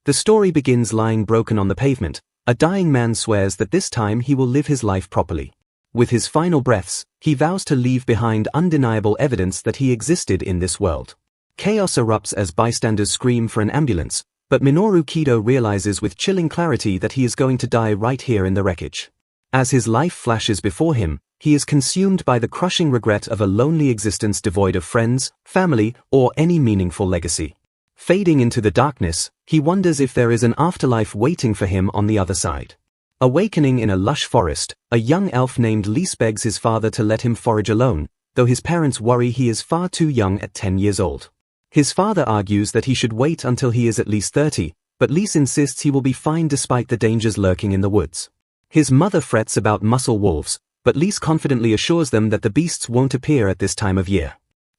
The story begins lying broken on the pavement. A dying man swears that this time he will live his life properly. With his final breaths, he vows to leave behind undeniable evidence that he existed in this world. Chaos erupts as bystanders scream for an ambulance, but Minoru Kido realizes with chilling clarity that he is going to die right here in the wreckage. As his life flashes before him, he is consumed by the crushing regret of a lonely existence devoid of friends, family, or any meaningful legacy. Fading into the darkness, he wonders if there is an afterlife waiting for him on the other side. Awakening in a lush forest, a young elf named Lys begs his father to let him forage alone, though his parents worry he is far too young at 10 years old. His father argues that he should wait until he is at least 30, but Lys insists he will be fine despite the dangers lurking in the woods. His mother frets about muscle wolves, but Lys confidently assures them that the beasts won't appear at this time of year.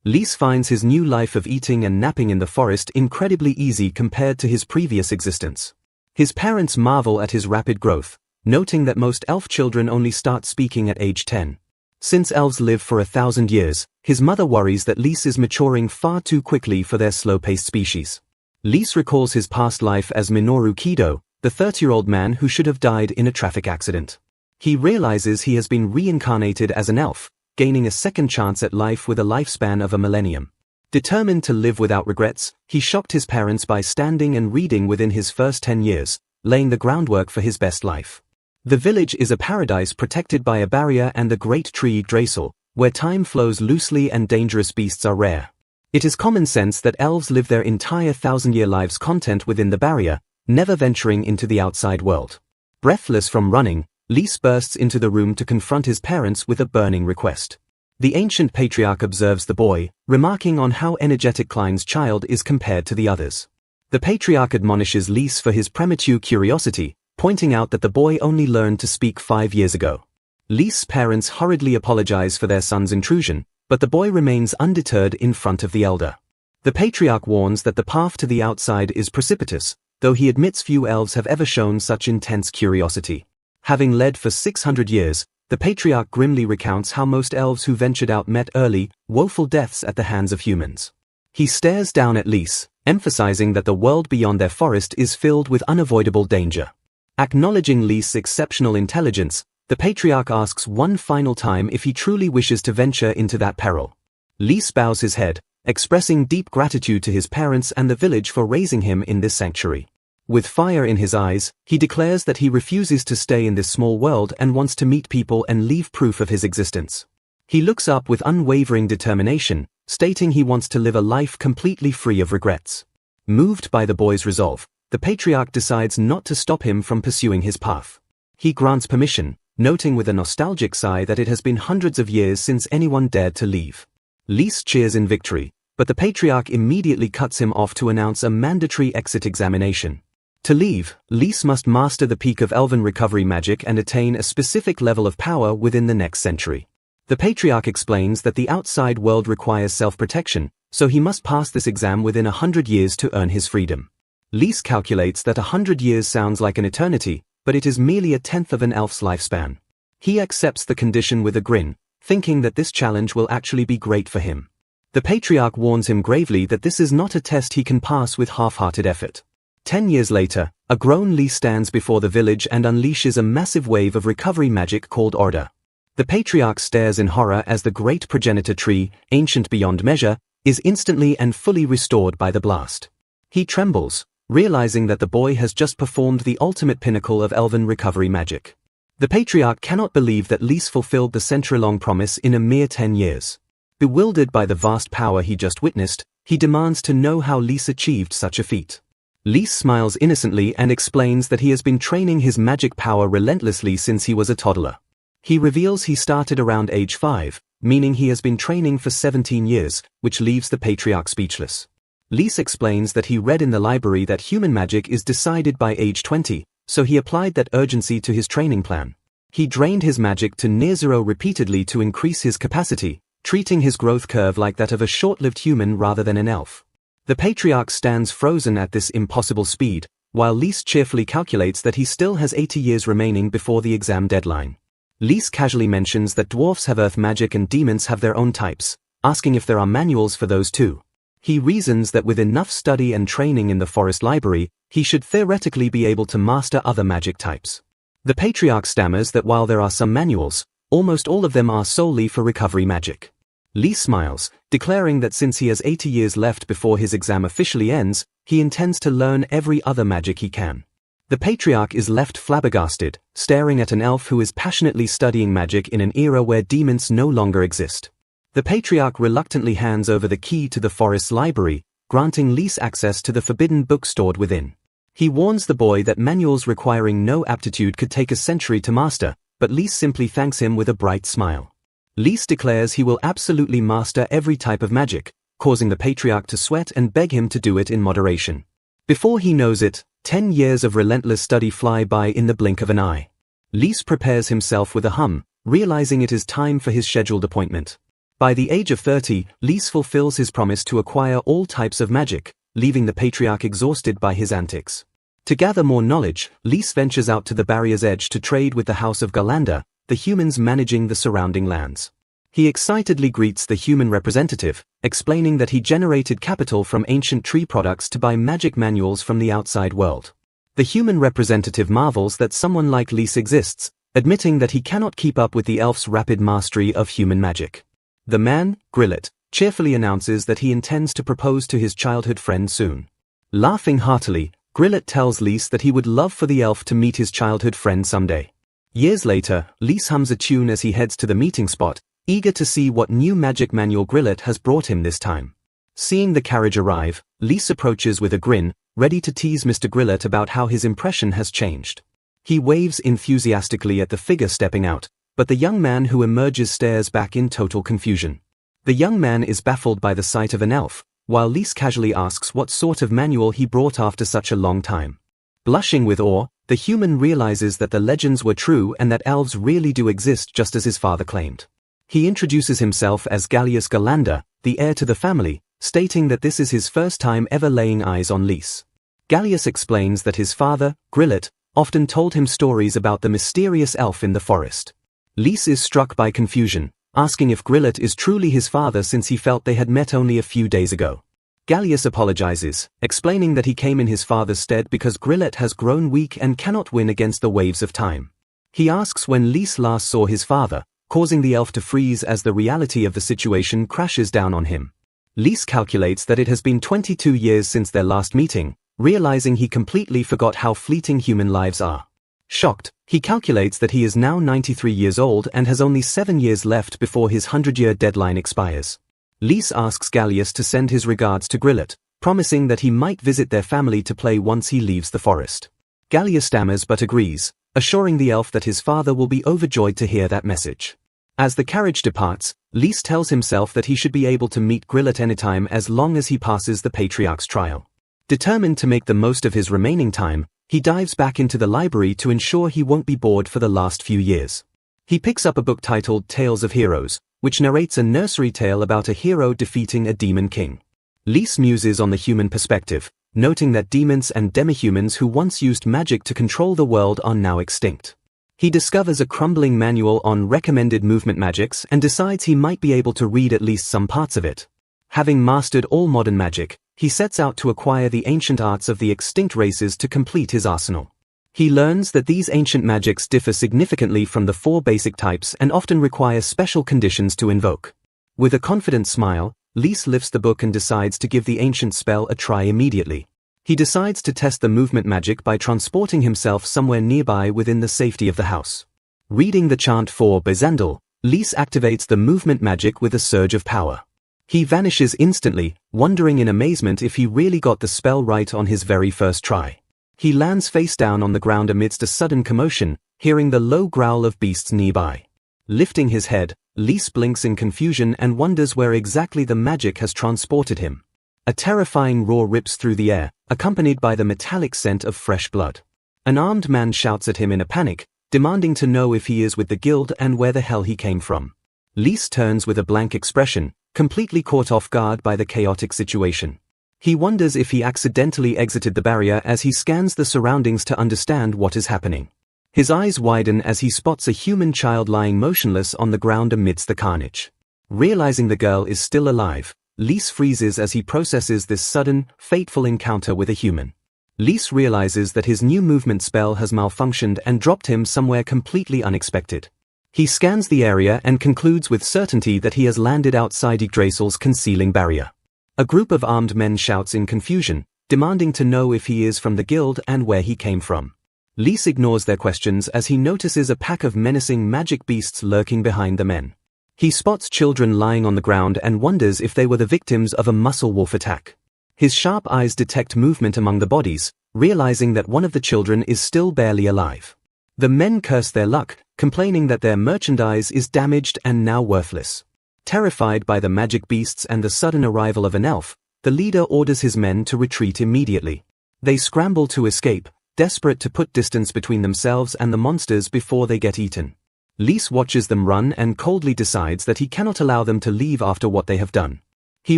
Lys finds his new life of eating and napping in the forest incredibly easy compared to his previous existence. His parents marvel at his rapid growth, noting that most elf children only start speaking at age 10. Since elves live for 1,000 years, his mother worries that Lys is maturing far too quickly for their slow-paced species. Lys recalls his past life as Minoru Kido, the 30-year-old man who should have died in a traffic accident. He realizes he has been reincarnated as an elf, gaining a second chance at life with a lifespan of a millennium. Determined to live without regrets, he shocked his parents by standing and reading within his first 10 years, laying the groundwork for his best life. The village is a paradise protected by a barrier and the great tree Yggdrasil, where time flows loosely and dangerous beasts are rare. It is common sense that elves live their entire 1,000-year lives content within the barrier, never venturing into the outside world. Breathless from running, Lys bursts into the room to confront his parents with a burning request. The ancient patriarch observes the boy, remarking on how energetic Klein's child is compared to the others. The patriarch admonishes Lys for his premature curiosity, pointing out that the boy only learned to speak 5 years ago. Lys' parents hurriedly apologize for their son's intrusion, but the boy remains undeterred in front of the elder. The patriarch warns that the path to the outside is precipitous, though he admits few elves have ever shown such intense curiosity. Having led for 600 years, the patriarch grimly recounts how most elves who ventured out met early, woeful deaths at the hands of humans. He stares down at Lys, emphasizing that the world beyond their forest is filled with unavoidable danger. Acknowledging Lys' exceptional intelligence, the patriarch asks one final time if he truly wishes to venture into that peril. Lys bows his head, expressing deep gratitude to his parents and the village for raising him in this sanctuary. With fire in his eyes, he declares that he refuses to stay in this small world and wants to meet people and leave proof of his existence. He looks up with unwavering determination, stating he wants to live a life completely free of regrets. Moved by the boy's resolve, the patriarch decides not to stop him from pursuing his path. He grants permission, noting with a nostalgic sigh that it has been hundreds of years since anyone dared to leave. Lys cheers in victory, but the patriarch immediately cuts him off to announce a mandatory exit examination. To leave, Lys must master the peak of elven recovery magic and attain a specific level of power within the next century. The patriarch explains that the outside world requires self-protection, so he must pass this exam within 100 years to earn his freedom. Lys calculates that 100 years sounds like an eternity, but it is merely a tenth of an elf's lifespan. He accepts the condition with a grin, thinking that this challenge will actually be great for him. The patriarch warns him gravely that this is not a test he can pass with half-hearted effort. 10 years later, a grown Lys stands before the village and unleashes a massive wave of recovery magic called Order. The patriarch stares in horror as the great progenitor tree, ancient beyond measure, is instantly and fully restored by the blast. He trembles, realizing that the boy has just performed the ultimate pinnacle of elven recovery magic. The patriarch cannot believe that Lys fulfilled the century-long promise in a mere 10 years. Bewildered by the vast power he just witnessed, he demands to know how Lys achieved such a feat. Lys smiles innocently and explains that he has been training his magic power relentlessly since he was a toddler. He reveals he started around age 5, meaning he has been training for 17 years, which leaves the patriarch speechless. Lys explains that he read in the library that human magic is decided by age 20, so he applied that urgency to his training plan. He drained his magic to near zero repeatedly to increase his capacity, treating his growth curve like that of a short-lived human rather than an elf. The patriarch stands frozen at this impossible speed, while Lys cheerfully calculates that he still has 80 years remaining before the exam deadline. Lys casually mentions that dwarfs have earth magic and demons have their own types, asking if there are manuals for those too. He reasons that with enough study and training in the forest library, He should theoretically be able to master other magic types. The patriarch stammers that while there are some manuals, almost all of them are solely for recovery magic. Lise smiles, declaring that since he has 80 years left before his exam officially ends, he intends to learn every other magic he can. The patriarch is left flabbergasted, staring at an elf who is passionately studying magic in an era where demons no longer exist. The patriarch reluctantly hands over the key to the forest's library, granting Lise access to the forbidden book stored within. He warns the boy that manuals requiring no aptitude could take a century to master, but Lise simply thanks him with a bright smile. Lise declares he will absolutely master every type of magic, causing the patriarch to sweat and beg him to do it in moderation. Before he knows it, 10 years of relentless study fly by in the blink of an eye. Lise prepares himself with a hum, realizing it is time for his scheduled appointment. By the age of 30, Lise fulfills his promise to acquire all types of magic, leaving the patriarch exhausted by his antics. To gather more knowledge, Lise ventures out to the barrier's edge to trade with the House of Galanda, the humans managing the surrounding lands. He excitedly greets the human representative, explaining that he generated capital from ancient tree products to buy magic manuals from the outside world. The human representative marvels that someone like Lise exists, admitting that he cannot keep up with the elf's rapid mastery of human magic. The man, Grillet, cheerfully announces that he intends to propose to his childhood friend soon. Laughing heartily, Grillet tells Lise that he would love for the elf to meet his childhood friend someday. Years later, Lise hums a tune as he heads to the meeting spot, eager to see what new magic manual Grillet has brought him this time. Seeing the carriage arrive, Lise approaches with a grin, ready to tease Mr. Grillet about how his impression has changed. He waves enthusiastically at the figure stepping out, but the young man who emerges stares back in total confusion. The young man is baffled by the sight of an elf, while Lise casually asks what sort of manual he brought after such a long time. Blushing with awe, the human realizes that the legends were true and that elves really do exist just as his father claimed. He introduces himself as Gallius Galanda, the heir to the family, stating that this is his first time ever laying eyes on Lise. Gallius explains that his father, Grillet, often told him stories about the mysterious elf in the forest. Lise is struck by confusion, asking if Grillet is truly his father since he felt they had met only a few days ago. Gallius apologizes, explaining that he came in his father's stead because Grillet has grown weak and cannot win against the waves of time. He asks when Lise last saw his father, causing the elf to freeze as the reality of the situation crashes down on him. Lise calculates that it has been 22 years since their last meeting, realizing he completely forgot how fleeting human lives are. Shocked, he calculates that he is now 93 years old and has only 7 years left before his 100-year deadline expires. Lise asks Gallius to send his regards to Grillet, promising that he might visit their family to play once he leaves the forest. Gallius stammers but agrees, assuring the elf that his father will be overjoyed to hear that message. As the carriage departs, Lise tells himself that he should be able to meet Grillet anytime as long as he passes the patriarch's trial. Determined to make the most of his remaining time, he dives back into the library to ensure he won't be bored for the last few years. He picks up a book titled Tales of Heroes, which narrates a nursery tale about a hero defeating a demon king. Lise muses on the human perspective, noting that demons and demihumans who once used magic to control the world are now extinct. He discovers a crumbling manual on recommended movement magics and decides he might be able to read at least some parts of it. Having mastered all modern magic, he sets out to acquire the ancient arts of the extinct races to complete his arsenal. He learns that these ancient magics differ significantly from the 4 basic types and often require special conditions to invoke. With a confident smile, Lise lifts the book and decides to give the ancient spell a try immediately. He decides to test the movement magic by transporting himself somewhere nearby within the safety of the house. Reading the chant for Bezandel, Lise activates the movement magic with a surge of power. He vanishes instantly, wondering in amazement if he really got the spell right on his very first try. He lands face down on the ground amidst a sudden commotion, hearing the low growl of beasts nearby. Lifting his head, Lise blinks in confusion and wonders where exactly the magic has transported him. A terrifying roar rips through the air, accompanied by the metallic scent of fresh blood. An armed man shouts at him in a panic, demanding to know if he is with the guild and where the hell he came from. Lise turns with a blank expression, completely caught off guard by the chaotic situation. He wonders if he accidentally exited the barrier as he scans the surroundings to understand what is happening. His eyes widen as he spots a human child lying motionless on the ground amidst the carnage. Realizing the girl is still alive, Lise freezes as he processes this sudden, fateful encounter with a human. Lise realizes that his new movement spell has malfunctioned and dropped him somewhere completely unexpected. He scans the area and concludes with certainty that he has landed outside Yggdrasil's concealing barrier. A group of armed men shouts in confusion, demanding to know if he is from the guild and where he came from. Lise ignores their questions as he notices a pack of menacing magic beasts lurking behind the men. He spots children lying on the ground and wonders if they were the victims of a muscle wolf attack. His sharp eyes detect movement among the bodies, realizing that one of the children is still barely alive. The men curse their luck, complaining that their merchandise is damaged and now worthless. Terrified by the magic beasts and the sudden arrival of an elf, the leader orders his men to retreat immediately. They scramble to escape, desperate to put distance between themselves and the monsters before they get eaten. Lise watches them run and coldly decides that he cannot allow them to leave after what they have done. He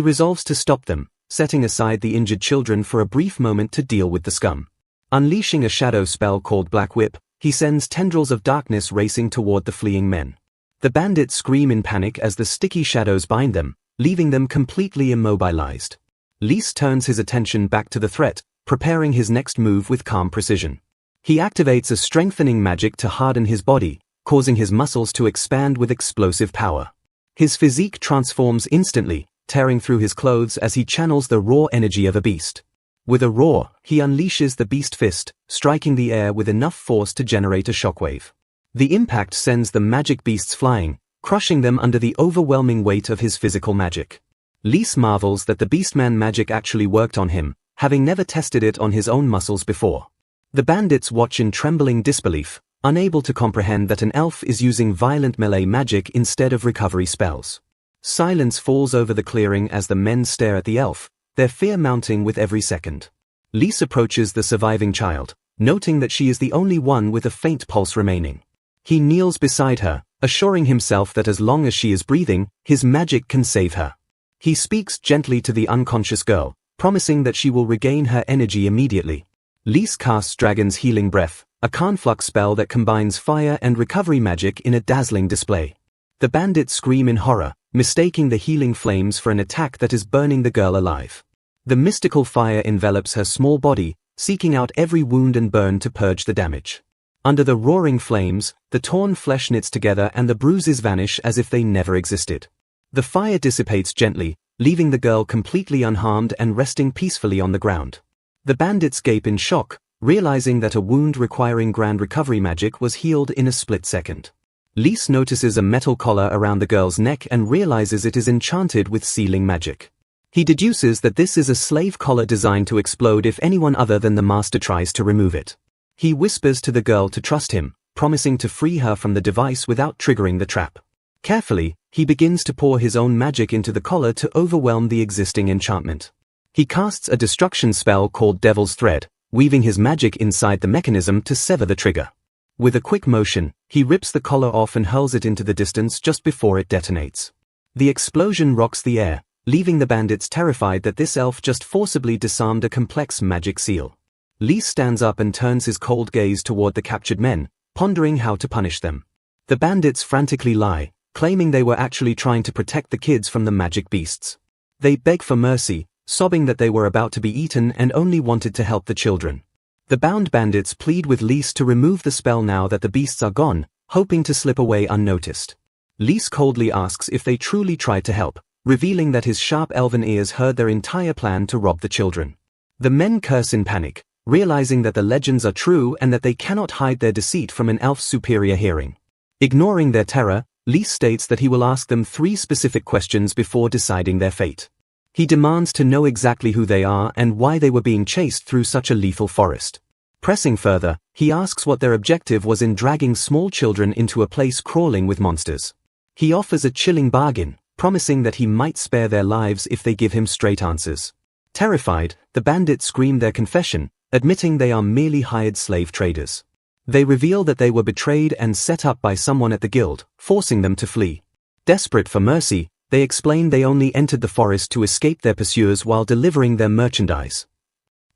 resolves to stop them, setting aside the injured children for a brief moment to deal with the scum. Unleashing a shadow spell called Black Whip, he sends tendrils of darkness racing toward the fleeing men. The bandits scream in panic as the sticky shadows bind them, leaving them completely immobilized. Lise turns his attention back to the threat, preparing his next move with calm precision. He activates a strengthening magic to harden his body, causing his muscles to expand with explosive power. His physique transforms instantly, tearing through his clothes as he channels the raw energy of a beast. With a roar, he unleashes the beast fist, striking the air with enough force to generate a shockwave. The impact sends the magic beasts flying, crushing them under the overwhelming weight of his physical magic. Lise marvels that the Beastman magic actually worked on him, having never tested it on his own muscles before. The bandits watch in trembling disbelief, unable to comprehend that an elf is using violent melee magic instead of recovery spells. Silence falls over the clearing as the men stare at the elf, their fear mounting with every second. Lise approaches the surviving child, noting that she is the only one with a faint pulse remaining. He kneels beside her, assuring himself that as long as she is breathing, his magic can save her. He speaks gently to the unconscious girl, promising that she will regain her energy immediately. Lise casts Dragon's Healing Breath, a conflux spell that combines fire and recovery magic in a dazzling display. The bandits scream in horror, mistaking the healing flames for an attack that is burning the girl alive. The mystical fire envelops her small body, seeking out every wound and burn to purge the damage. Under the roaring flames, the torn flesh knits together and the bruises vanish as if they never existed. The fire dissipates gently, leaving the girl completely unharmed and resting peacefully on the ground. The bandits gape in shock, realizing that a wound requiring grand recovery magic was healed in a split second. Lise notices a metal collar around the girl's neck and realizes it is enchanted with sealing magic. He deduces that this is a slave collar designed to explode if anyone other than the master tries to remove it. He whispers to the girl to trust him, promising to free her from the device without triggering the trap. Carefully, he begins to pour his own magic into the collar to overwhelm the existing enchantment. He casts a destruction spell called Devil's Thread, weaving his magic inside the mechanism to sever the trigger. With a quick motion, he rips the collar off and hurls it into the distance just before it detonates. The explosion rocks the air, leaving the bandits terrified that this elf just forcibly disarmed a complex magic seal. Lise stands up and turns his cold gaze toward the captured men, pondering how to punish them. The bandits frantically lie, claiming they were actually trying to protect the kids from the magic beasts. They beg for mercy, sobbing that they were about to be eaten and only wanted to help the children. The bound bandits plead with Lise to remove the spell now that the beasts are gone, hoping to slip away unnoticed. Lise coldly asks if they truly tried to help, revealing that his sharp elven ears heard their entire plan to rob the children. The men curse in panic, realizing that the legends are true and that they cannot hide their deceit from an elf's superior hearing. Ignoring their terror, Lise states that he will ask them 3 specific questions before deciding their fate. He demands to know exactly who they are and why they were being chased through such a lethal forest. Pressing further, he asks what their objective was in dragging small children into a place crawling with monsters. He offers a chilling bargain, promising that he might spare their lives if they give him straight answers. Terrified, the bandits scream their confession, admitting they are merely hired slave traders. They reveal that they were betrayed and set up by someone at the guild, forcing them to flee. Desperate for mercy, they explain they only entered the forest to escape their pursuers while delivering their merchandise.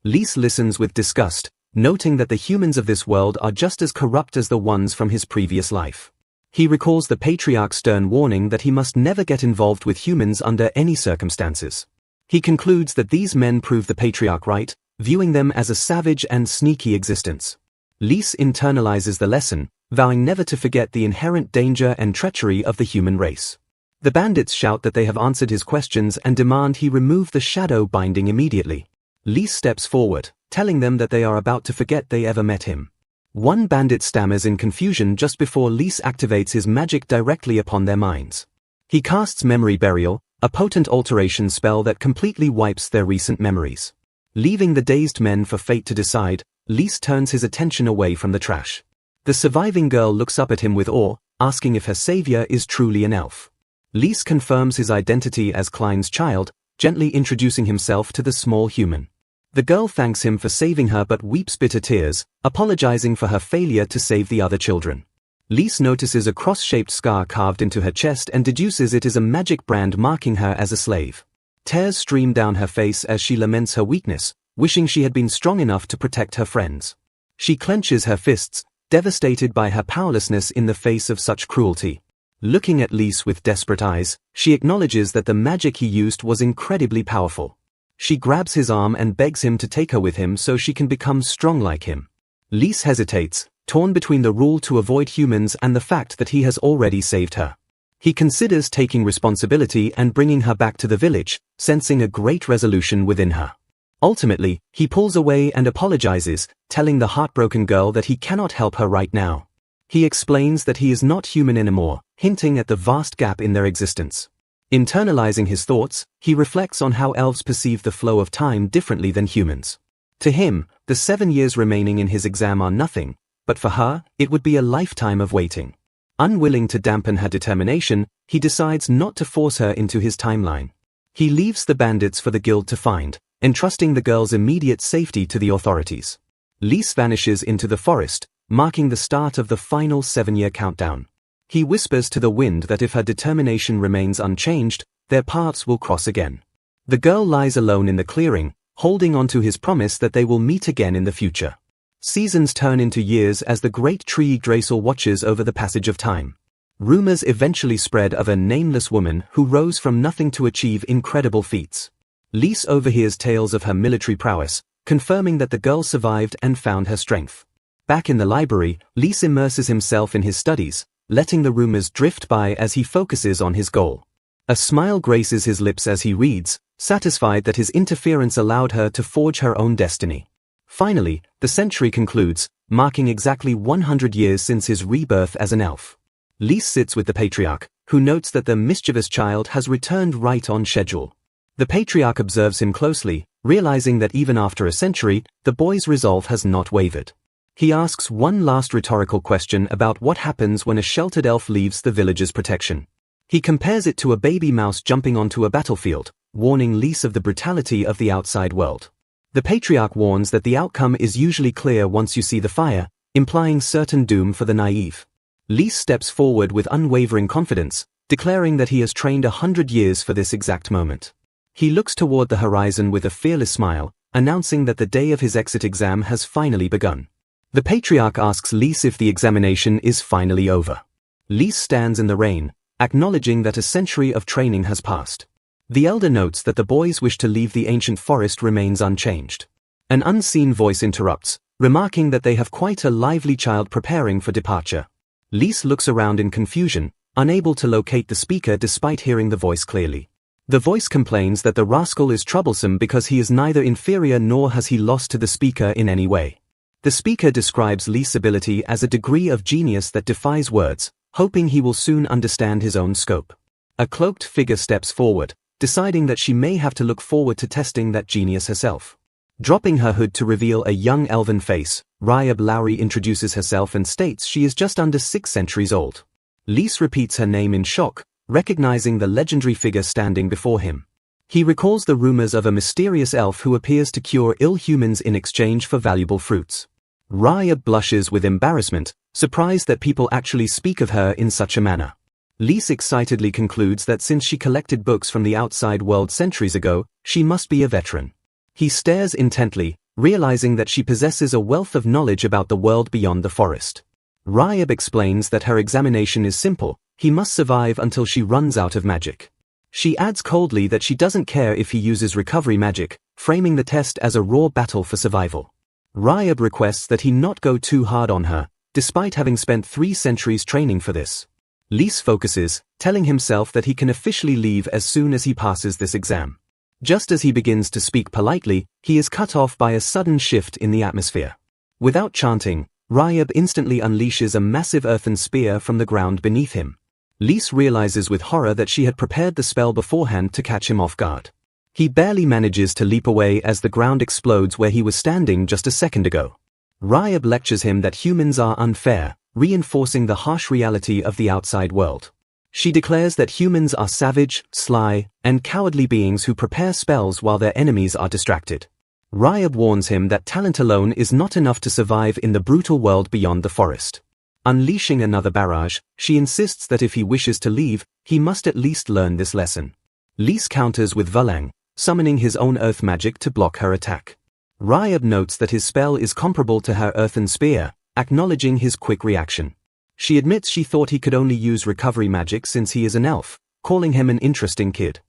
Lise listens with disgust, noting that the humans of this world are just as corrupt as the ones from his previous life. He recalls the patriarch's stern warning that he must never get involved with humans under any circumstances. He concludes that these men prove the patriarch right, viewing them as a savage and sneaky existence. Lys internalizes the lesson, vowing never to forget the inherent danger and treachery of the human race. The bandits shout that they have answered his questions and demand he remove the shadow binding immediately. Lys steps forward, telling them that they are about to forget they ever met him. One bandit stammers in confusion just before Lys activates his magic directly upon their minds. He casts Memory Burial, a potent alteration spell that completely wipes their recent memories. Leaving the dazed men for fate to decide, Lys turns his attention away from the trash. The surviving girl looks up at him with awe, asking if her savior is truly an elf. Lys confirms his identity as Klein's child, gently introducing himself to the small human. The girl thanks him for saving her but weeps bitter tears, apologizing for her failure to save the other children. Lys notices a cross-shaped scar carved into her chest and deduces it is a magic brand marking her as a slave. Tears stream down her face as she laments her weakness, wishing she had been strong enough to protect her friends. She clenches her fists, devastated by her powerlessness in the face of such cruelty. Looking at Lys with desperate eyes, she acknowledges that the magic he used was incredibly powerful. She grabs his arm and begs him to take her with him so she can become strong like him. Lys hesitates, torn between the rule to avoid humans and the fact that he has already saved her. He considers taking responsibility and bringing her back to the village, sensing a great resolution within her. Ultimately, he pulls away and apologizes, telling the heartbroken girl that he cannot help her right now. He explains that he is not human anymore, hinting at the vast gap in their existence. Internalizing his thoughts, he reflects on how elves perceive the flow of time differently than humans. To him, the 7 years remaining in his exam are nothing, but for her, it would be a lifetime of waiting. Unwilling to dampen her determination, he decides not to force her into his timeline. He leaves the bandits for the guild to find, entrusting the girl's immediate safety to the authorities. Lys vanishes into the forest, marking the start of the final 7-year countdown. He whispers to the wind that if her determination remains unchanged, their paths will cross again. The girl lies alone in the clearing, holding on to his promise that they will meet again in the future. Seasons turn into years as the great tree Yggdrasil watches over the passage of time. Rumors eventually spread of a nameless woman who rose from nothing to achieve incredible feats. Lys overhears tales of her military prowess, confirming that the girl survived and found her strength. Back in the library, Lys immerses himself in his studies, letting the rumors drift by as he focuses on his goal. A smile graces his lips as he reads, satisfied that his interference allowed her to forge her own destiny. Finally, the century concludes, marking exactly 100 years since his rebirth as an elf. Lys sits with the patriarch, who notes that the mischievous child has returned right on schedule. The patriarch observes him closely, realizing that even after a century, the boy's resolve has not wavered. He asks one last rhetorical question about what happens when a sheltered elf leaves the village's protection. He compares it to a baby mouse jumping onto a battlefield, warning Lys of the brutality of the outside world. The patriarch warns that the outcome is usually clear once you see the fire, implying certain doom for the naive. Lys steps forward with unwavering confidence, declaring that he has trained 100 years for this exact moment. He looks toward the horizon with a fearless smile, announcing that the day of his exit exam has finally begun. The patriarch asks Lys if the examination is finally over. Lys stands in the rain, acknowledging that a century of training has passed. The elder notes that the boy's wish to leave the ancient forest remains unchanged. An unseen voice interrupts, remarking that they have quite a lively child preparing for departure. Lys looks around in confusion, unable to locate the speaker despite hearing the voice clearly. The voice complains that the rascal is troublesome because he is neither inferior nor has he lost to the speaker in any way. The speaker describes Lys' ability as a degree of genius that defies words, hoping he will soon understand his own scope. A cloaked figure steps forward, deciding that she may have to look forward to testing that genius herself. Dropping her hood to reveal a young elven face, Ryab Lowry introduces herself and states she is just under 6 centuries old. Lys repeats her name in shock, recognizing the legendary figure standing before him. He recalls the rumors of a mysterious elf who appears to cure ill humans in exchange for valuable fruits. Ryab blushes with embarrassment, surprised that people actually speak of her in such a manner. Lys excitedly concludes that since she collected books from the outside world centuries ago, she must be a veteran. He stares intently, realizing that she possesses a wealth of knowledge about the world beyond the forest. Ryab explains that her examination is simple, he must survive until she runs out of magic. She adds coldly that she doesn't care if he uses recovery magic, framing the test as a raw battle for survival. Ryab requests that he not go too hard on her, despite having spent 3 centuries training for this. Lys focuses, telling himself that he can officially leave as soon as he passes this exam. Just as he begins to speak politely, he is cut off by a sudden shift in the atmosphere. Without chanting, Ryab instantly unleashes a massive earthen spear from the ground beneath him. Lys realizes with horror that she had prepared the spell beforehand to catch him off guard. He barely manages to leap away as the ground explodes where he was standing just a second ago. Ryab lectures him that humans are unfair, reinforcing the harsh reality of the outside world. She declares that humans are savage, sly, and cowardly beings who prepare spells while their enemies are distracted. Ryab warns him that talent alone is not enough to survive in the brutal world beyond the forest. Unleashing another barrage, she insists that if he wishes to leave, he must at least learn this lesson. Lys counters with Vulang, summoning his own earth magic to block her attack. Ryab notes that his spell is comparable to her earthen spear, acknowledging his quick reaction. She admits she thought he could only use recovery magic since he is an elf, calling him an interesting kid.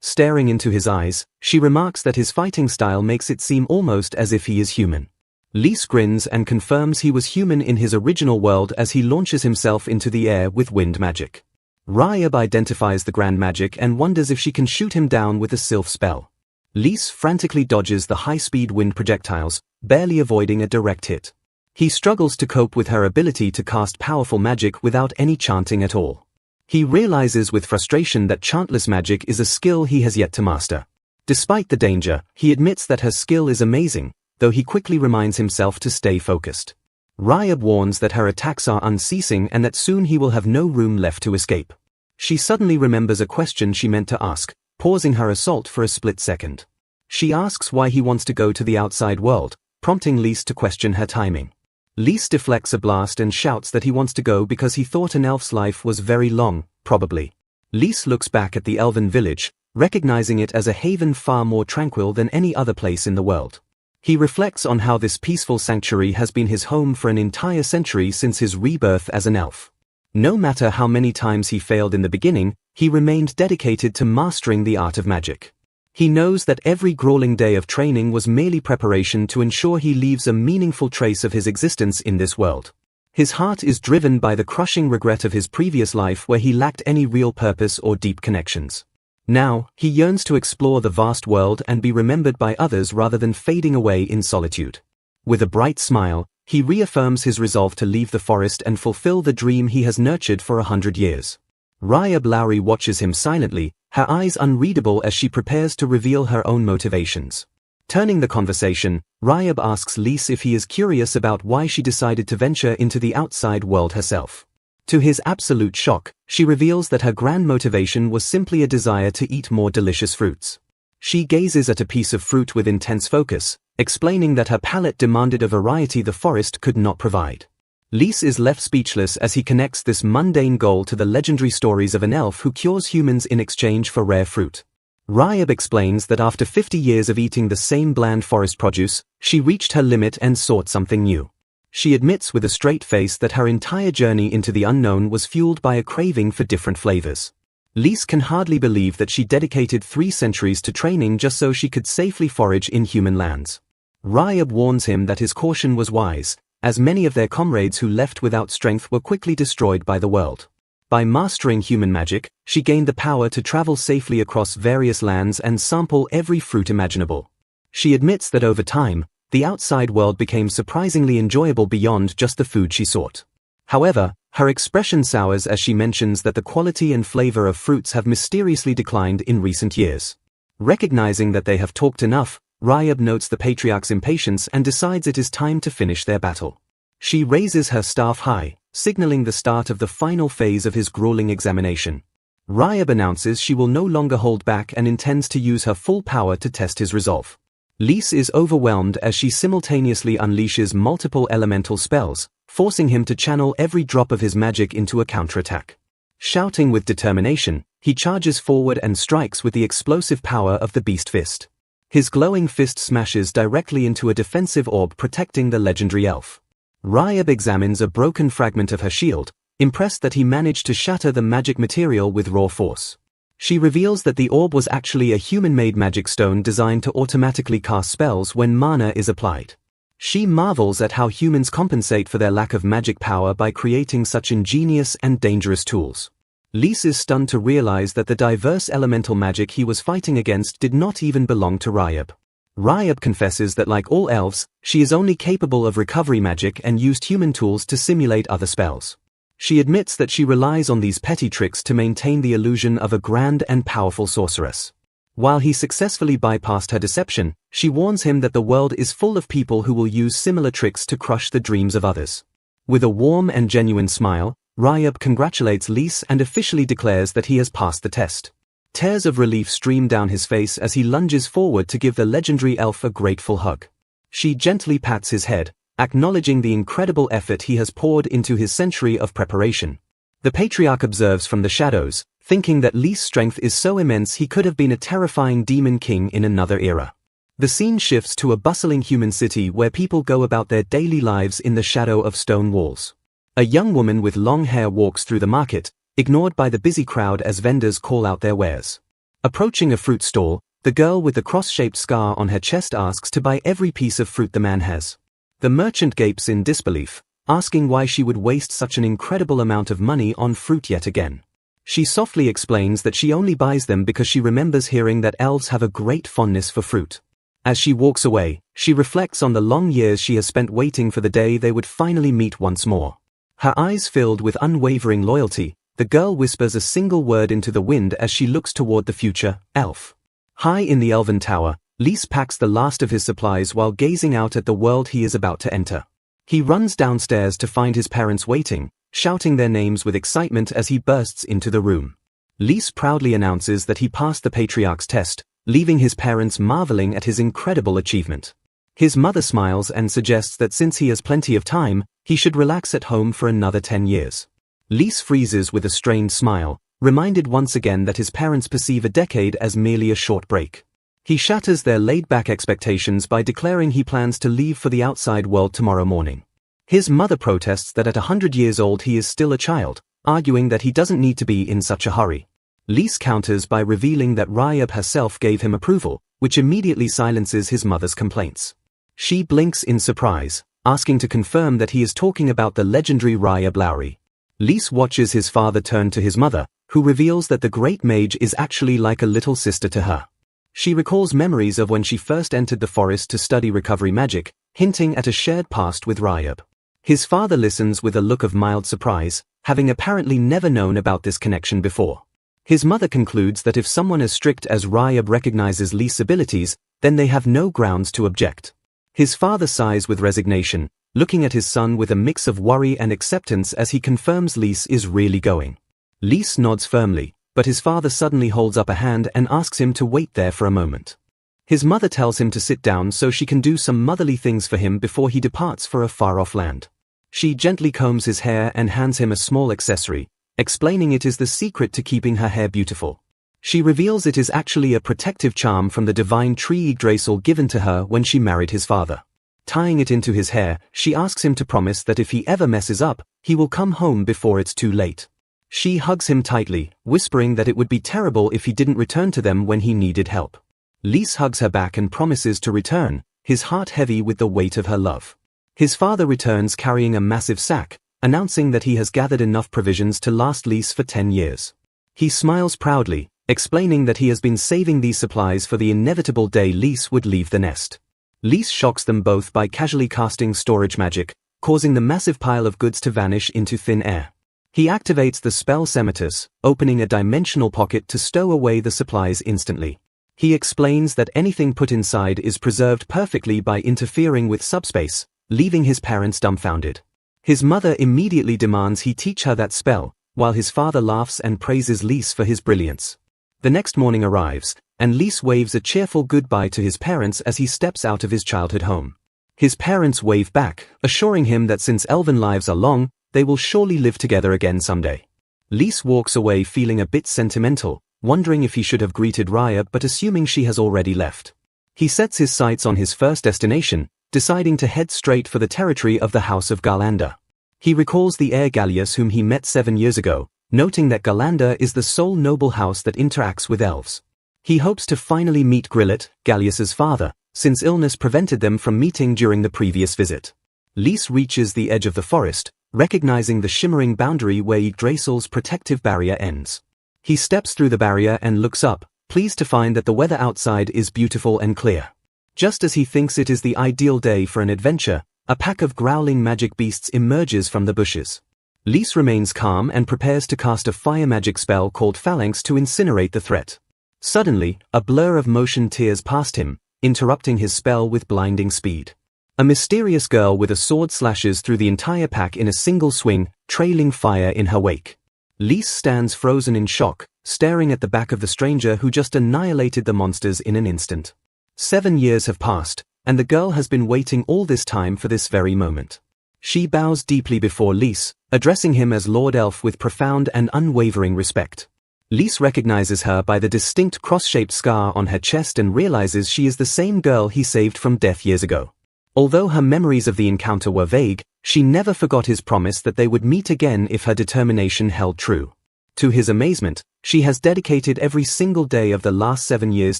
Staring into his eyes, she remarks that his fighting style makes it seem almost as if he is human. Lys grins and confirms he was human in his original world as he launches himself into the air with wind magic. Ryab identifies the grand magic and wonders if she can shoot him down with a sylph spell. Lys frantically dodges the high-speed wind projectiles, barely avoiding a direct hit. He struggles to cope with her ability to cast powerful magic without any chanting at all. He realizes with frustration that chantless magic is a skill he has yet to master. Despite the danger, he admits that her skill is amazing, though he quickly reminds himself to stay focused. Ryab warns that her attacks are unceasing and that soon he will have no room left to escape. She suddenly remembers a question she meant to ask, pausing her assault for a split second. She asks why he wants to go to the outside world, prompting Lys to question her timing. Lys deflects a blast and shouts that he wants to go because he thought an elf's life was very long, probably. Lys looks back at the elven village, recognizing it as a haven far more tranquil than any other place in the world. He reflects on how this peaceful sanctuary has been his home for an entire century since his rebirth as an elf. No matter how many times he failed in the beginning, he remained dedicated to mastering the art of magic. He knows that every grueling day of training was merely preparation to ensure he leaves a meaningful trace of his existence in this world. His heart is driven by the crushing regret of his previous life where he lacked any real purpose or deep connections. Now, he yearns to explore the vast world and be remembered by others rather than fading away in solitude. With a bright smile, he reaffirms his resolve to leave the forest and fulfill the dream he has nurtured for 100 years. Ryab Lowry watches him silently, her eyes unreadable as she prepares to reveal her own motivations. Turning the conversation, Ryab asks Lys if he is curious about why she decided to venture into the outside world herself. To his absolute shock, she reveals that her grand motivation was simply a desire to eat more delicious fruits. She gazes at a piece of fruit with intense focus, explaining that her palate demanded a variety the forest could not provide. Lys is left speechless as he connects this mundane goal to the legendary stories of an elf who cures humans in exchange for rare fruit. Ryab explains that after 50 years of eating the same bland forest produce, she reached her limit and sought something new. She admits with a straight face that her entire journey into the unknown was fueled by a craving for different flavors. Lys can hardly believe that she dedicated 3 centuries to training just so she could safely forage in human lands. Ryab warns him that his caution was wise, as many of their comrades who left without strength were quickly destroyed by the world. By mastering human magic, she gained the power to travel safely across various lands and sample every fruit imaginable. She admits that over time, the outside world became surprisingly enjoyable beyond just the food she sought. However, her expression sours as she mentions that the quality and flavor of fruits have mysteriously declined in recent years. Recognizing that they have talked enough, Ryab notes the patriarch's impatience and decides it is time to finish their battle. She raises her staff high, signaling the start of the final phase of his grueling examination. Ryab announces she will no longer hold back and intends to use her full power to test his resolve. Lys is overwhelmed as she simultaneously unleashes multiple elemental spells, forcing him to channel every drop of his magic into a counterattack. Shouting with determination, he charges forward and strikes with the explosive power of the Beast Fist. His glowing fist smashes directly into a defensive orb protecting the legendary elf. Ryab examines a broken fragment of her shield, impressed that he managed to shatter the magic material with raw force. She reveals that the orb was actually a human-made magic stone designed to automatically cast spells when mana is applied. She marvels at how humans compensate for their lack of magic power by creating such ingenious and dangerous tools. Lys is stunned to realize that the diverse elemental magic he was fighting against did not even belong to Ryab. Ryab confesses that like all elves, she is only capable of recovery magic and used human tools to simulate other spells. She admits that she relies on these petty tricks to maintain the illusion of a grand and powerful sorceress. While he successfully bypassed her deception, she warns him that the world is full of people who will use similar tricks to crush the dreams of others. With a warm and genuine smile, Ryab congratulates Lys and officially declares that he has passed the test. Tears of relief stream down his face as he lunges forward to give the legendary elf a grateful hug. She gently pats his head, acknowledging the incredible effort he has poured into his century of preparation. The patriarch observes from the shadows, thinking that Lys' strength is so immense he could have been a terrifying demon king in another era. The scene shifts to a bustling human city where people go about their daily lives in the shadow of stone walls. A young woman with long hair walks through the market, ignored by the busy crowd as vendors call out their wares. Approaching a fruit stall, the girl with the cross-shaped scar on her chest asks to buy every piece of fruit the man has. The merchant gapes in disbelief, asking why she would waste such an incredible amount of money on fruit yet again. She softly explains that she only buys them because she remembers hearing that elves have a great fondness for fruit. As she walks away, she reflects on the long years she has spent waiting for the day they would finally meet once more. Her eyes filled with unwavering loyalty, the girl whispers a single word into the wind as she looks toward the future, elf. High in the elven tower, Lys packs the last of his supplies while gazing out at the world he is about to enter. He runs downstairs to find his parents waiting, shouting their names with excitement as he bursts into the room. Lys proudly announces that he passed the patriarch's test, leaving his parents marveling at his incredible achievement. His mother smiles and suggests that since he has plenty of time, he should relax at home for another 10 years. Lys freezes with a strained smile, reminded once again that his parents perceive a decade as merely a short break. He shatters their laid-back expectations by declaring he plans to leave for the outside world tomorrow morning. His mother protests that at 100 years old he is still a child, arguing that he doesn't need to be in such a hurry. Lys counters by revealing that Ryab herself gave him approval, which immediately silences his mother's complaints. She blinks in surprise, asking to confirm that he is talking about the legendary Ryab Lowry. Lys watches his father turn to his mother, who reveals that the great mage is actually like a little sister to her. She recalls memories of when she first entered the forest to study recovery magic, hinting at a shared past with Ryab. His father listens with a look of mild surprise, having apparently never known about this connection before. His mother concludes that if someone as strict as Ryab recognizes Lys' abilities, then they have no grounds to object. His father sighs with resignation, looking at his son with a mix of worry and acceptance as he confirms Lys is really going. Lys nods firmly, but his father suddenly holds up a hand and asks him to wait there for a moment. His mother tells him to sit down so she can do some motherly things for him before he departs for a far-off land. She gently combs his hair and hands him a small accessory, explaining it is the secret to keeping her hair beautiful. She reveals it is actually a protective charm from the divine tree Yggdrasil given to her when she married his father. Tying it into his hair, she asks him to promise that if he ever messes up, he will come home before it's too late. She hugs him tightly, whispering that it would be terrible if he didn't return to them when he needed help. Lys hugs her back and promises to return, his heart heavy with the weight of her love. His father returns carrying a massive sack, announcing that he has gathered enough provisions to last Lys for 10 years. He smiles proudly, explaining that he has been saving these supplies for the inevitable day Lys would leave the nest. Lys shocks them both by casually casting storage magic, causing the massive pile of goods to vanish into thin air. He activates the spell Semitus, opening a dimensional pocket to stow away the supplies instantly. He explains that anything put inside is preserved perfectly by interfering with subspace, leaving his parents dumbfounded. His mother immediately demands he teach her that spell, while his father laughs and praises Lys for his brilliance. The next morning arrives, and Lys waves a cheerful goodbye to his parents as he steps out of his childhood home. His parents wave back, assuring him that since elven lives are long, they will surely live together again someday. Lys walks away feeling a bit sentimental, wondering if he should have greeted Ryab but assuming she has already left. He sets his sights on his first destination, deciding to head straight for the territory of the House of Garlanda. He recalls the heir Gallius whom he met 7 years ago, noting that Galanda is the sole noble house that interacts with elves. He hopes to finally meet Grillet, Gallius's father, since illness prevented them from meeting during the previous visit. Lys reaches the edge of the forest, recognizing the shimmering boundary where Yggdrasil's protective barrier ends. He steps through the barrier and looks up, pleased to find that the weather outside is beautiful and clear. Just as he thinks it is the ideal day for an adventure, a pack of growling magic beasts emerges from the bushes. Lys remains calm and prepares to cast a fire magic spell called Phalanx to incinerate the threat. Suddenly, a blur of motion tears past him, interrupting his spell with blinding speed. A mysterious girl with a sword slashes through the entire pack in a single swing, trailing fire in her wake. Lys stands frozen in shock, staring at the back of the stranger who just annihilated the monsters in an instant. 7 years have passed, and the girl has been waiting all this time for this very moment. She bows deeply before Lys, addressing him as Lord Elf with profound and unwavering respect. Lys recognizes her by the distinct cross-shaped scar on her chest and realizes she is the same girl he saved from death years ago. Although her memories of the encounter were vague, she never forgot his promise that they would meet again if her determination held true. To his amazement, she has dedicated every single day of the last 7 years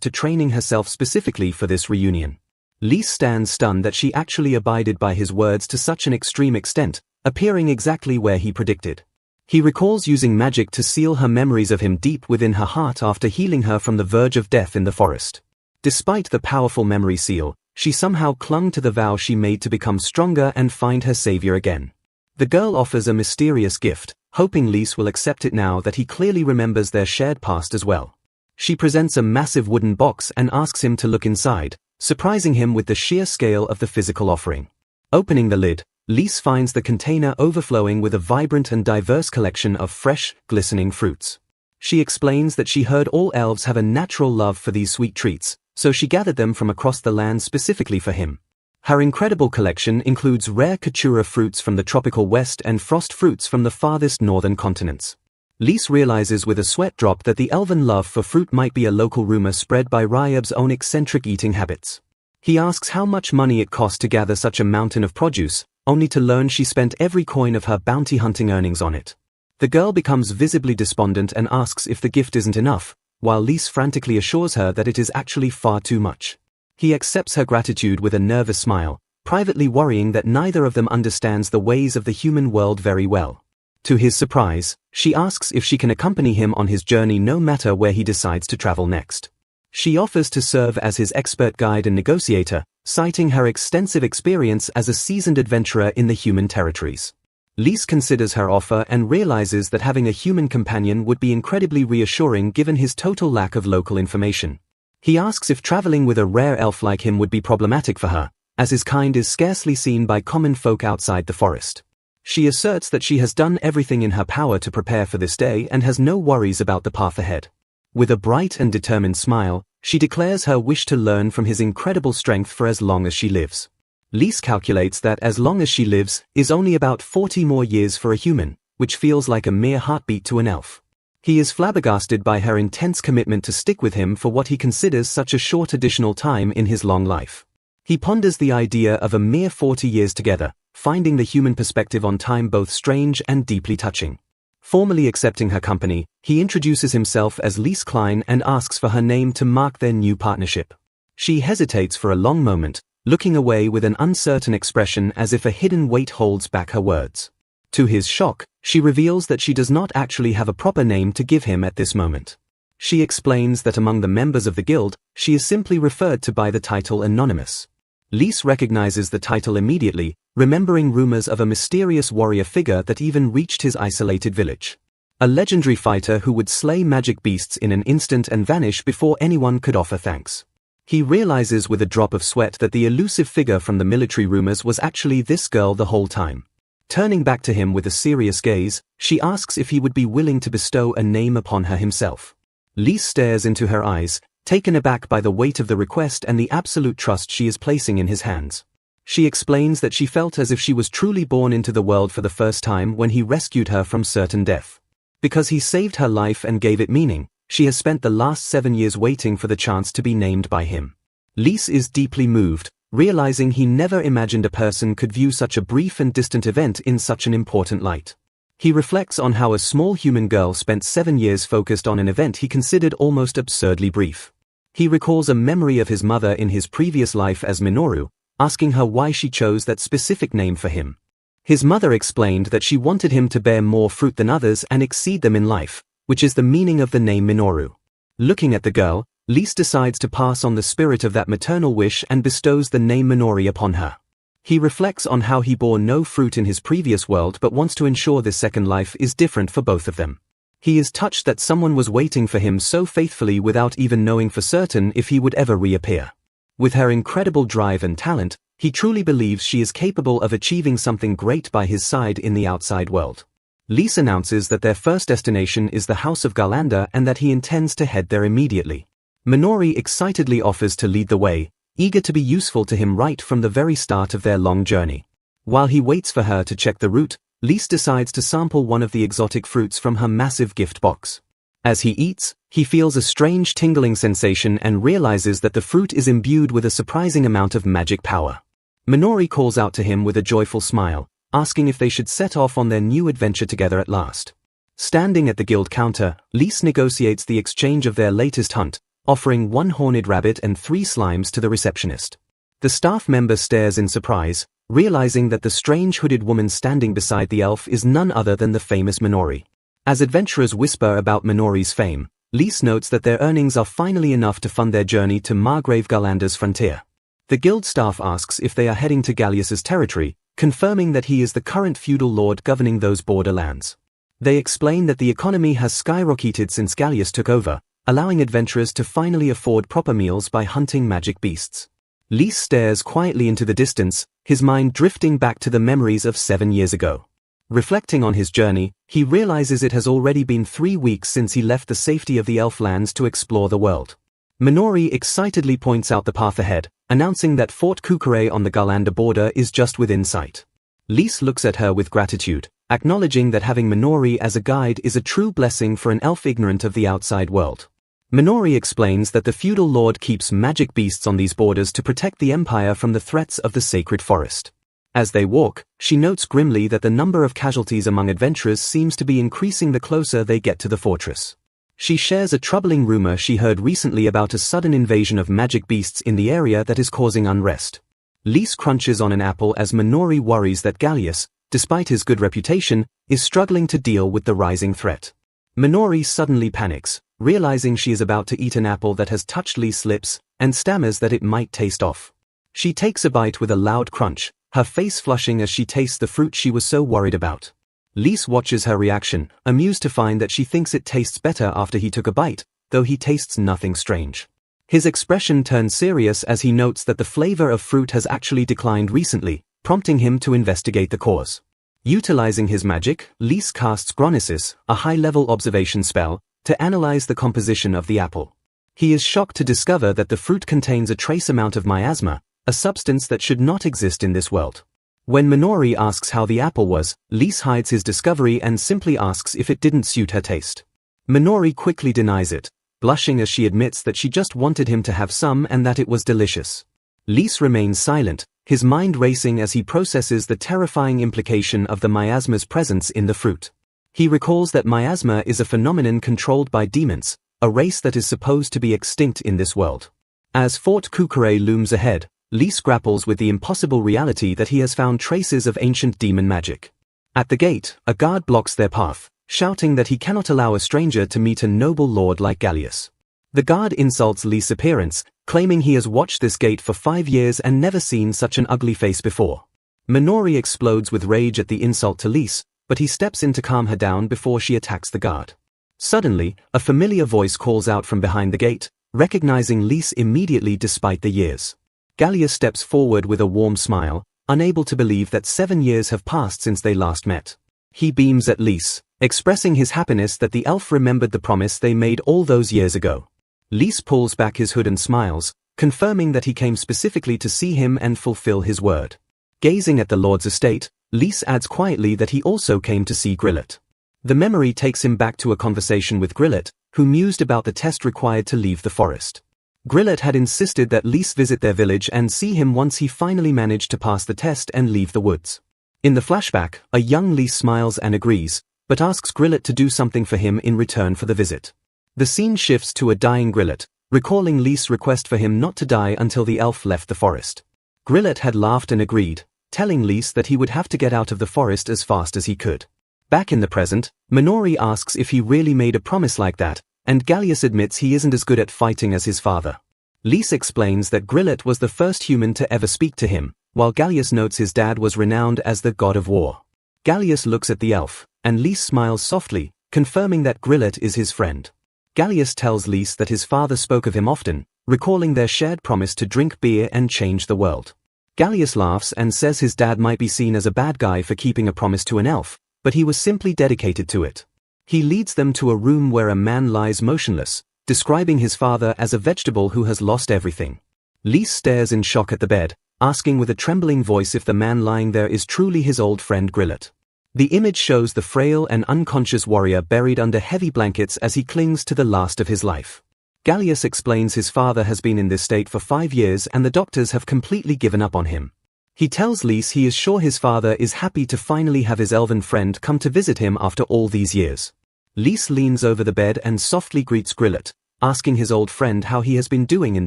to training herself specifically for this reunion. Lys stands stunned that she actually abided by his words to such an extreme extent, appearing exactly where he predicted. He recalls using magic to seal her memories of him deep within her heart after healing her from the verge of death in the forest. Despite the powerful memory seal, she somehow clung to the vow she made to become stronger and find her savior again. The girl offers a mysterious gift, hoping Lys will accept it now that he clearly remembers their shared past as well. She presents a massive wooden box and asks him to look inside, surprising him with the sheer scale of the physical offering. Opening the lid, Lys finds the container overflowing with a vibrant and diverse collection of fresh, glistening fruits. She explains that she heard all elves have a natural love for these sweet treats, so she gathered them from across the land specifically for him. Her incredible collection includes rare Katura fruits from the tropical west and frost fruits from the farthest northern continents. Lys realizes with a sweat drop that the elven love for fruit might be a local rumor spread by Ryab's own eccentric eating habits. He asks how much money it cost to gather such a mountain of produce, only to learn she spent every coin of her bounty hunting earnings on it. The girl becomes visibly despondent and asks if the gift isn't enough, while Lys frantically assures her that it is actually far too much. He accepts her gratitude with a nervous smile, privately worrying that neither of them understands the ways of the human world very well. To his surprise, she asks if she can accompany him on his journey no matter where he decides to travel next. She offers to serve as his expert guide and negotiator, citing her extensive experience as a seasoned adventurer in the human territories. Lys considers her offer and realizes that having a human companion would be incredibly reassuring given his total lack of local information. He asks if traveling with a rare elf like him would be problematic for her, as his kind is scarcely seen by common folk outside the forest. She asserts that she has done everything in her power to prepare for this day and has no worries about the path ahead. With a bright and determined smile, she declares her wish to learn from his incredible strength for as long as she lives. Lys calculates that as long as she lives is only about 40 more years for a human, which feels like a mere heartbeat to an elf. He is flabbergasted by her intense commitment to stick with him for what he considers such a short additional time in his long life. He ponders the idea of a mere 40 years together, finding the human perspective on time both strange and deeply touching. Formally accepting her company, he introduces himself as Lys Klein and asks for her name to mark their new partnership. She hesitates for a long moment, looking away with an uncertain expression as if a hidden weight holds back her words. To his shock, she reveals that she does not actually have a proper name to give him at this moment. She explains that among the members of the guild, she is simply referred to by the title Anonymous. Lys recognizes the title immediately, remembering rumors of a mysterious warrior figure that even reached his isolated village. A legendary fighter who would slay magic beasts in an instant and vanish before anyone could offer thanks. He realizes with a drop of sweat that the elusive figure from the military rumors was actually this girl the whole time. Turning back to him with a serious gaze, she asks if he would be willing to bestow a name upon her himself. Lys stares into her eyes, taken aback by the weight of the request and the absolute trust she is placing in his hands. She explains that she felt as if she was truly born into the world for the first time when he rescued her from certain death. Because he saved her life and gave it meaning, she has spent the last 7 years waiting for the chance to be named by him. Lys is deeply moved, realizing he never imagined a person could view such a brief and distant event in such an important light. He reflects on how a small human girl spent 7 years focused on an event he considered almost absurdly brief. He recalls a memory of his mother in his previous life as Minoru, asking her why she chose that specific name for him. His mother explained that she wanted him to bear more fruit than others and exceed them in life, which is the meaning of the name Minoru. Looking at the girl, Lise decides to pass on the spirit of that maternal wish and bestows the name Minori upon her. He reflects on how he bore no fruit in his previous world but wants to ensure this second life is different for both of them. He is touched that someone was waiting for him so faithfully without even knowing for certain if he would ever reappear. With her incredible drive and talent, he truly believes she is capable of achieving something great by his side in the outside world. Lise announces that their first destination is the House of Garlanda and that he intends to head there immediately. Minori excitedly offers to lead the way, eager to be useful to him right from the very start of their long journey. While he waits for her to check the route, Lise decides to sample one of the exotic fruits from her massive gift box. As he eats, he feels a strange tingling sensation and realizes that the fruit is imbued with a surprising amount of magic power. Minori calls out to him with a joyful smile, asking if they should set off on their new adventure together at last. Standing at the guild counter, Lise negotiates the exchange of their latest hunt, offering 1 horned rabbit and 3 slimes to the receptionist. The staff member stares in surprise, realizing that the strange hooded woman standing beside the elf is none other than the famous Minori. As adventurers whisper about Minori's fame, Lise notes that their earnings are finally enough to fund their journey to Margrave Garlanda's frontier. The guild staff asks if they are heading to Gallius's territory, confirming that he is the current feudal lord governing those borderlands. They explain that the economy has skyrocketed since Gallius took over, allowing adventurers to finally afford proper meals by hunting magic beasts. Lise stares quietly into the distance, his mind drifting back to the memories of 7 years ago. Reflecting on his journey, he realizes it has already been 3 weeks since he left the safety of the elf lands to explore the world. Minori excitedly points out the path ahead, announcing that Fort Kukure on the Garlanda border is just within sight. Lise looks at her with gratitude, acknowledging that having Minori as a guide is a true blessing for an elf ignorant of the outside world. Minori explains that the feudal lord keeps magic beasts on these borders to protect the empire from the threats of the sacred forest. As they walk, she notes grimly that the number of casualties among adventurers seems to be increasing the closer they get to the fortress. She shares a troubling rumor she heard recently about a sudden invasion of magic beasts in the area that is causing unrest. Lise crunches on an apple as Minori worries that Gallius, despite his good reputation, is struggling to deal with the rising threat. Minori suddenly panics, realizing she is about to eat an apple that has touched Lise's lips, and stammers that it might taste off. She takes a bite with a loud crunch, her face flushing as she tastes the fruit she was so worried about. Lise watches her reaction, amused to find that she thinks it tastes better after he took a bite, though he tastes nothing strange. His expression turns serious as he notes that the flavor of fruit has actually declined recently, prompting him to investigate the cause. Utilizing his magic, Lise casts Gronesis, a high-level observation spell, to analyze the composition of the apple. He is shocked to discover that the fruit contains a trace amount of miasma, a substance that should not exist in this world. When Minori asks how the apple was, Lise hides his discovery and simply asks if it didn't suit her taste. Minori quickly denies it, blushing as she admits that she just wanted him to have some and that it was delicious. Lise remains silent, his mind racing as he processes the terrifying implication of the miasma's presence in the fruit. He recalls that miasma is a phenomenon controlled by demons, a race that is supposed to be extinct in this world. As Fort Kukure looms ahead, Lise grapples with the impossible reality that he has found traces of ancient demon magic. At the gate, a guard blocks their path, shouting that he cannot allow a stranger to meet a noble lord like Gallius. The guard insults Lise's appearance, claiming he has watched this gate for 5 years and never seen such an ugly face before. Minori explodes with rage at the insult to Lise, but he steps in to calm her down before she attacks the guard. Suddenly, a familiar voice calls out from behind the gate, recognizing Lise immediately despite the years. Gallius steps forward with a warm smile, unable to believe that 7 years have passed since they last met. He beams at Lise, expressing his happiness that the elf remembered the promise they made all those years ago. Lise pulls back his hood and smiles, confirming that he came specifically to see him and fulfill his word. Gazing at the lord's estate, Lise adds quietly that he also came to see Grillet. The memory takes him back to a conversation with Grillet, who mused about the test required to leave the forest. Grillet had insisted that Lise visit their village and see him once he finally managed to pass the test and leave the woods. In the flashback, a young Lise smiles and agrees, but asks Grillet to do something for him in return for the visit. The scene shifts to a dying Grillet, recalling Lys' request for him not to die until the elf left the forest. Grillet had laughed and agreed, telling Lys that he would have to get out of the forest as fast as he could. Back in the present, Minori asks if he really made a promise like that, and Gallius admits he isn't as good at fighting as his father. Lys explains that Grillet was the first human to ever speak to him, while Gallius notes his dad was renowned as the god of war. Gallius looks at the elf, and Lys smiles softly, confirming that Grillet is his friend. Gallius tells Lys that his father spoke of him often, recalling their shared promise to drink beer and change the world. Gallius laughs and says his dad might be seen as a bad guy for keeping a promise to an elf, but he was simply dedicated to it. He leads them to a room where a man lies motionless, describing his father as a vegetable who has lost everything. Lys stares in shock at the bed, asking with a trembling voice if the man lying there is truly his old friend Grillet. The image shows the frail and unconscious warrior buried under heavy blankets as he clings to the last of his life. Gallius explains his father has been in this state for 5 years and the doctors have completely given up on him. He tells Lys he is sure his father is happy to finally have his elven friend come to visit him after all these years. Lys leans over the bed and softly greets Grillet, asking his old friend how he has been doing in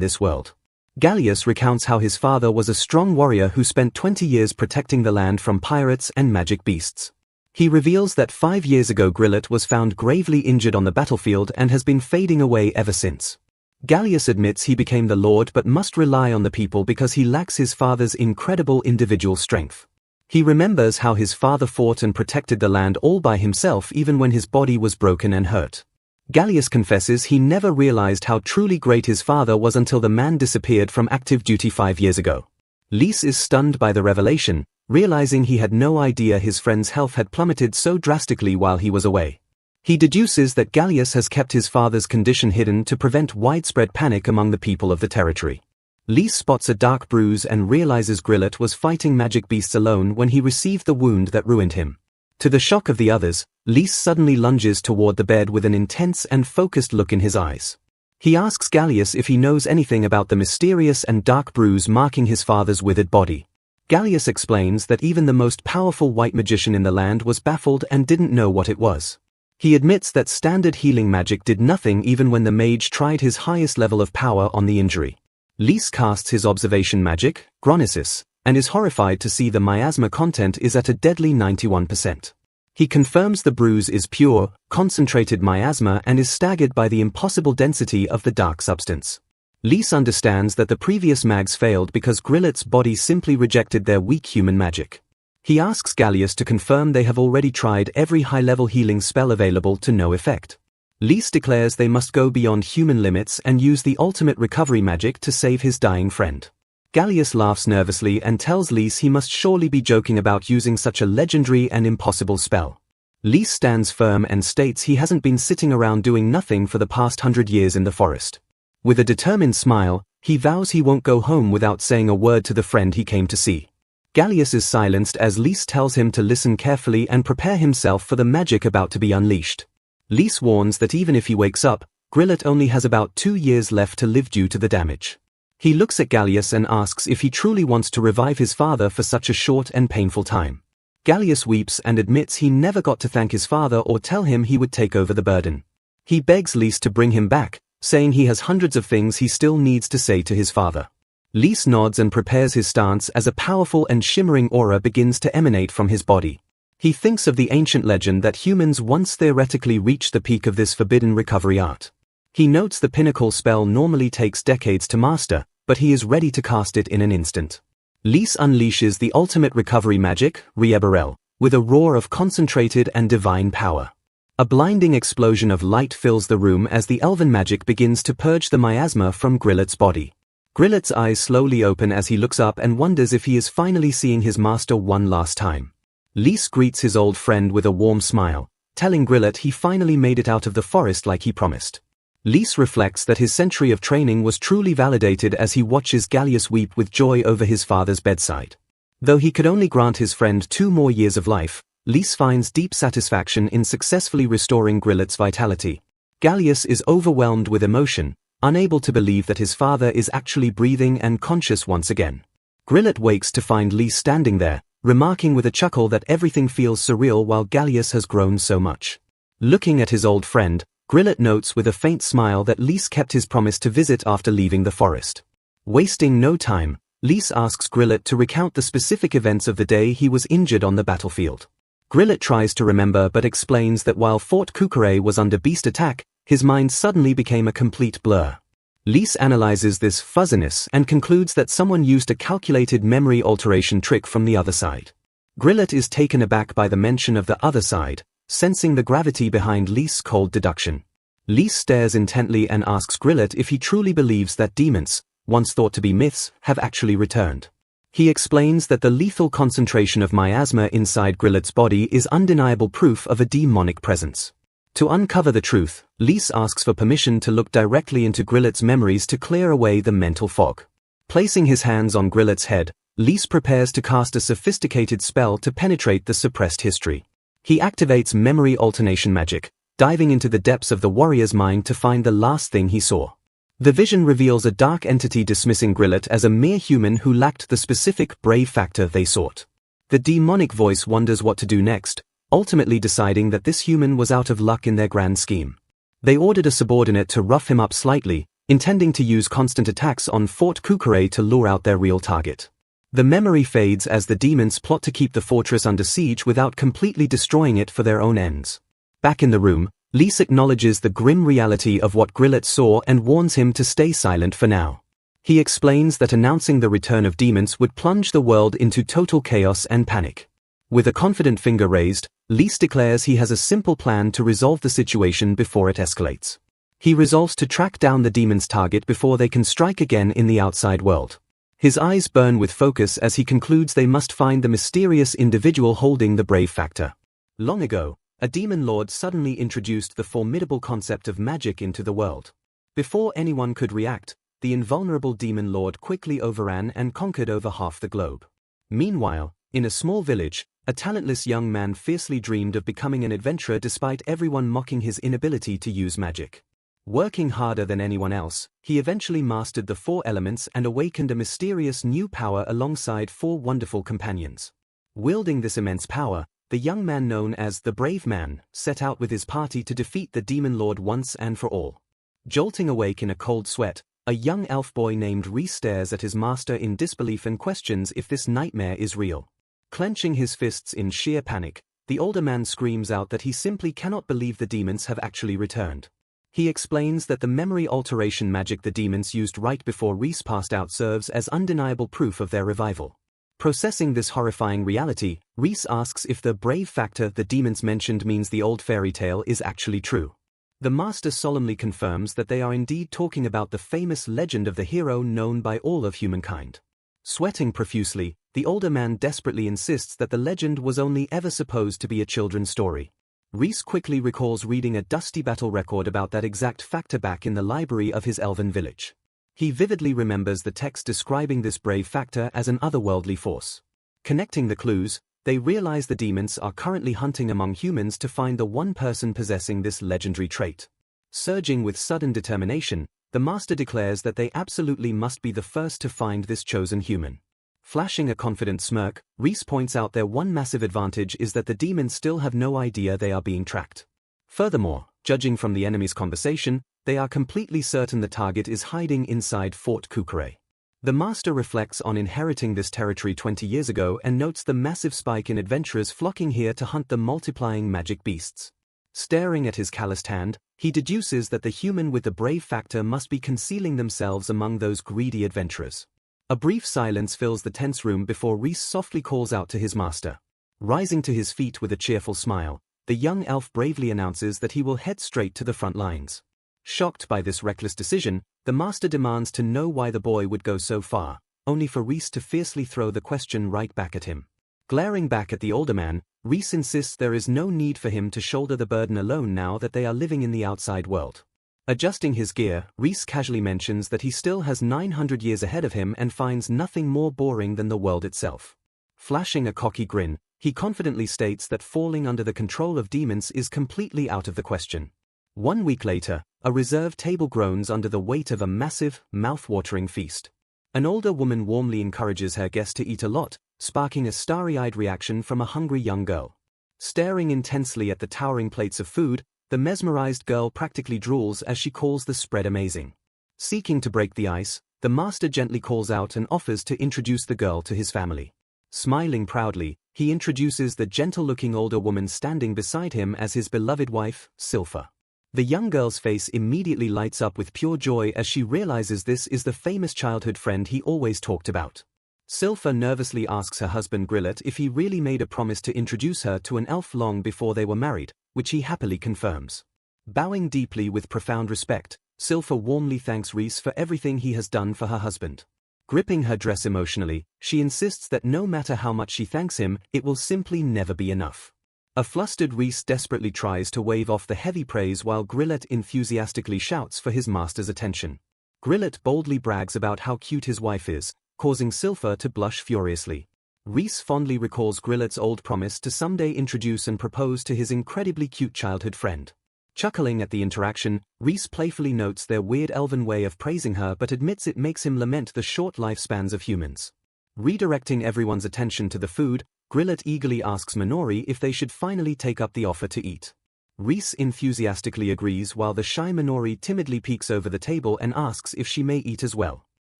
this world. Gallius recounts how his father was a strong warrior who spent 20 years protecting the land from pirates and magic beasts. He reveals that 5 years ago Grillet was found gravely injured on the battlefield and has been fading away ever since. Gallius admits he became the Lord but must rely on the people because he lacks his father's incredible individual strength. He remembers how his father fought and protected the land all by himself even when his body was broken and hurt. Gallius confesses he never realized how truly great his father was until the man disappeared from active duty 5 years ago. Lys is stunned by the revelation, realizing he had no idea his friend's health had plummeted so drastically while he was away. He deduces that Gallius has kept his father's condition hidden to prevent widespread panic among the people of the territory. Lys spots a dark bruise and realizes Grillet was fighting magic beasts alone when he received the wound that ruined him. To the shock of the others, Lys suddenly lunges toward the bed with an intense and focused look in his eyes. He asks Gallius if he knows anything about the mysterious and dark bruise marking his father's withered body. Gallius explains that even the most powerful white magician in the land was baffled and didn't know what it was. He admits that standard healing magic did nothing even when the mage tried his highest level of power on the injury. Lys casts his observation magic, Gronisis, and is horrified to see the miasma content is at a deadly 91%. He confirms the bruise is pure, concentrated miasma and is staggered by the impossible density of the dark substance. Lys understands that the previous mags failed because Grillet's body simply rejected their weak human magic. He asks Gallius to confirm they have already tried every high-level healing spell available to no effect. Lys declares they must go beyond human limits and use the ultimate recovery magic to save his dying friend. Gallius laughs nervously and tells Lys he must surely be joking about using such a legendary and impossible spell. Lys stands firm and states he hasn't been sitting around doing nothing for the past 100 years in the forest. With a determined smile, he vows he won't go home without saying a word to the friend he came to see. Gallius is silenced as Lys tells him to listen carefully and prepare himself for the magic about to be unleashed. Lys warns that even if he wakes up, Grillet only has about 2 years left to live due to the damage. He looks at Gallius and asks if he truly wants to revive his father for such a short and painful time. Gallius weeps and admits he never got to thank his father or tell him he would take over the burden. He begs Lys to bring him back, saying he has hundreds of things he still needs to say to his father. Lys nods and prepares his stance as a powerful and shimmering aura begins to emanate from his body. He thinks of the ancient legend that humans once theoretically reached the peak of this forbidden recovery art. He notes the pinnacle spell normally takes decades to master, but he is ready to cast it in an instant. Lys unleashes the ultimate recovery magic, Rieberel, with a roar of concentrated and divine power. A blinding explosion of light fills the room as the elven magic begins to purge the miasma from Grillet's body. Grillet's eyes slowly open as he looks up and wonders if he is finally seeing his master one last time. Lys greets his old friend with a warm smile, telling Grillet he finally made it out of the forest like he promised. Lys reflects that his century of training was truly validated as he watches Gallius weep with joy over his father's bedside. Though he could only grant his friend 2 more years of life, Lys finds deep satisfaction in successfully restoring Grillet's vitality. Gallius is overwhelmed with emotion, unable to believe that his father is actually breathing and conscious once again. Grillet wakes to find Lys standing there, remarking with a chuckle that everything feels surreal while Gallius has grown so much. Looking at his old friend, Grillet notes with a faint smile that Lys kept his promise to visit after leaving the forest. Wasting no time, Lys asks Grillet to recount the specific events of the day he was injured on the battlefield. Grillet tries to remember but explains that while Fort Kukure was under beast attack, his mind suddenly became a complete blur. Lys analyzes this fuzziness and concludes that someone used a calculated memory alteration trick from the other side. Grillet is taken aback by the mention of the other side, sensing the gravity behind Lys' cold deduction. Lys stares intently and asks Grillet if he truly believes that demons, once thought to be myths, have actually returned. He explains that the lethal concentration of miasma inside Grillet's body is undeniable proof of a demonic presence. To uncover the truth, Lys asks for permission to look directly into Grillet's memories to clear away the mental fog. Placing his hands on Grillet's head, Lys prepares to cast a sophisticated spell to penetrate the suppressed history. He activates memory alternation magic, diving into the depths of the warrior's mind to find the last thing he saw. The vision reveals a dark entity dismissing Grillet as a mere human who lacked the specific brave factor they sought. The demonic voice wonders what to do next, ultimately deciding that this human was out of luck in their grand scheme. They ordered a subordinate to rough him up slightly, intending to use constant attacks on Fort Kukure to lure out their real target. The memory fades as the demons plot to keep the fortress under siege without completely destroying it for their own ends. Back in the room, Lys acknowledges the grim reality of what Grillet saw and warns him to stay silent for now. He explains that announcing the return of demons would plunge the world into total chaos and panic. With a confident finger raised, Lys declares he has a simple plan to resolve the situation before it escalates. He resolves to track down the demon's target before they can strike again in the outside world. His eyes burn with focus as he concludes they must find the mysterious individual holding the brave factor. Long ago, a demon lord suddenly introduced the formidable concept of magic into the world. Before anyone could react, the invulnerable demon lord quickly overran and conquered over half the globe. Meanwhile, in a small village, a talentless young man fiercely dreamed of becoming an adventurer despite everyone mocking his inability to use magic. Working harder than anyone else, he eventually mastered the 4 elements and awakened a mysterious new power alongside 4 wonderful companions. Wielding this immense power, the young man known as the Brave Man set out with his party to defeat the demon lord once and for all. Jolting awake in a cold sweat, a young elf boy named Rhys stares at his master in disbelief and questions if this nightmare is real. Clenching his fists in sheer panic, the older man screams out that he simply cannot believe the demons have actually returned. He explains that the memory alteration magic the demons used right before Rhys passed out serves as undeniable proof of their revival. Processing this horrifying reality, Rhys asks if the brave factor the demons mentioned means the old fairy tale is actually true. The master solemnly confirms that they are indeed talking about the famous legend of the hero known by all of humankind. Sweating profusely, the older man desperately insists that the legend was only ever supposed to be a children's story. Rhys quickly recalls reading a dusty battle record about that exact factor back in the library of his elven village. He vividly remembers the text describing this brave factor as an otherworldly force. Connecting the clues, they realize the demons are currently hunting among humans to find the one person possessing this legendary trait. Surging with sudden determination, the master declares that they absolutely must be the first to find this chosen human. Flashing a confident smirk, Rhys points out their one massive advantage is that the demons still have no idea they are being tracked. Furthermore, judging from the enemy's conversation, they are completely certain the target is hiding inside Fort Kukure. The master reflects on inheriting this territory 20 years ago and notes the massive spike in adventurers flocking here to hunt the multiplying magic beasts. Staring at his calloused hand, he deduces that the human with the brave factor must be concealing themselves among those greedy adventurers. A brief silence fills the tense room before Rhys softly calls out to his master. Rising to his feet with a cheerful smile, the young elf bravely announces that he will head straight to the front lines. Shocked by this reckless decision, the master demands to know why the boy would go so far, only for Rhys to fiercely throw the question right back at him. Glaring back at the older man, Rhys insists there is no need for him to shoulder the burden alone now that they are living in the outside world. Adjusting his gear, Rhys casually mentions that he still has 900 years ahead of him and finds nothing more boring than the world itself. Flashing a cocky grin, he confidently states that falling under the control of demons is completely out of the question. 1 week later, a reserved table groans under the weight of a massive, mouth-watering feast. An older woman warmly encourages her guest to eat a lot, sparking a starry-eyed reaction from a hungry young girl. Staring intensely at the towering plates of food, the mesmerized girl practically drools as she calls the spread amazing. Seeking to break the ice, the master gently calls out and offers to introduce the girl to his family. Smiling proudly, he introduces the gentle-looking older woman standing beside him as his beloved wife, Silpha. The young girl's face immediately lights up with pure joy as she realizes this is the famous childhood friend he always talked about. Silpha nervously asks her husband Grillet if he really made a promise to introduce her to an elf long before they were married, which he happily confirms. Bowing deeply with profound respect, Silpha warmly thanks Rhys for everything he has done for her husband. Gripping her dress emotionally, she insists that no matter how much she thanks him, it will simply never be enough. A flustered Rhys desperately tries to wave off the heavy praise while Grillet enthusiastically shouts for his master's attention. Grillet boldly brags about how cute his wife is, causing Silpha to blush furiously. Rhys fondly recalls Grillet's old promise to someday introduce and propose to his incredibly cute childhood friend. Chuckling at the interaction, Rhys playfully notes their weird elven way of praising her but admits it makes him lament the short lifespans of humans. Redirecting everyone's attention to the food, Grillet eagerly asks Minori if they should finally take up the offer to eat. Rhys enthusiastically agrees while the shy Minori timidly peeks over the table and asks if she may eat as well.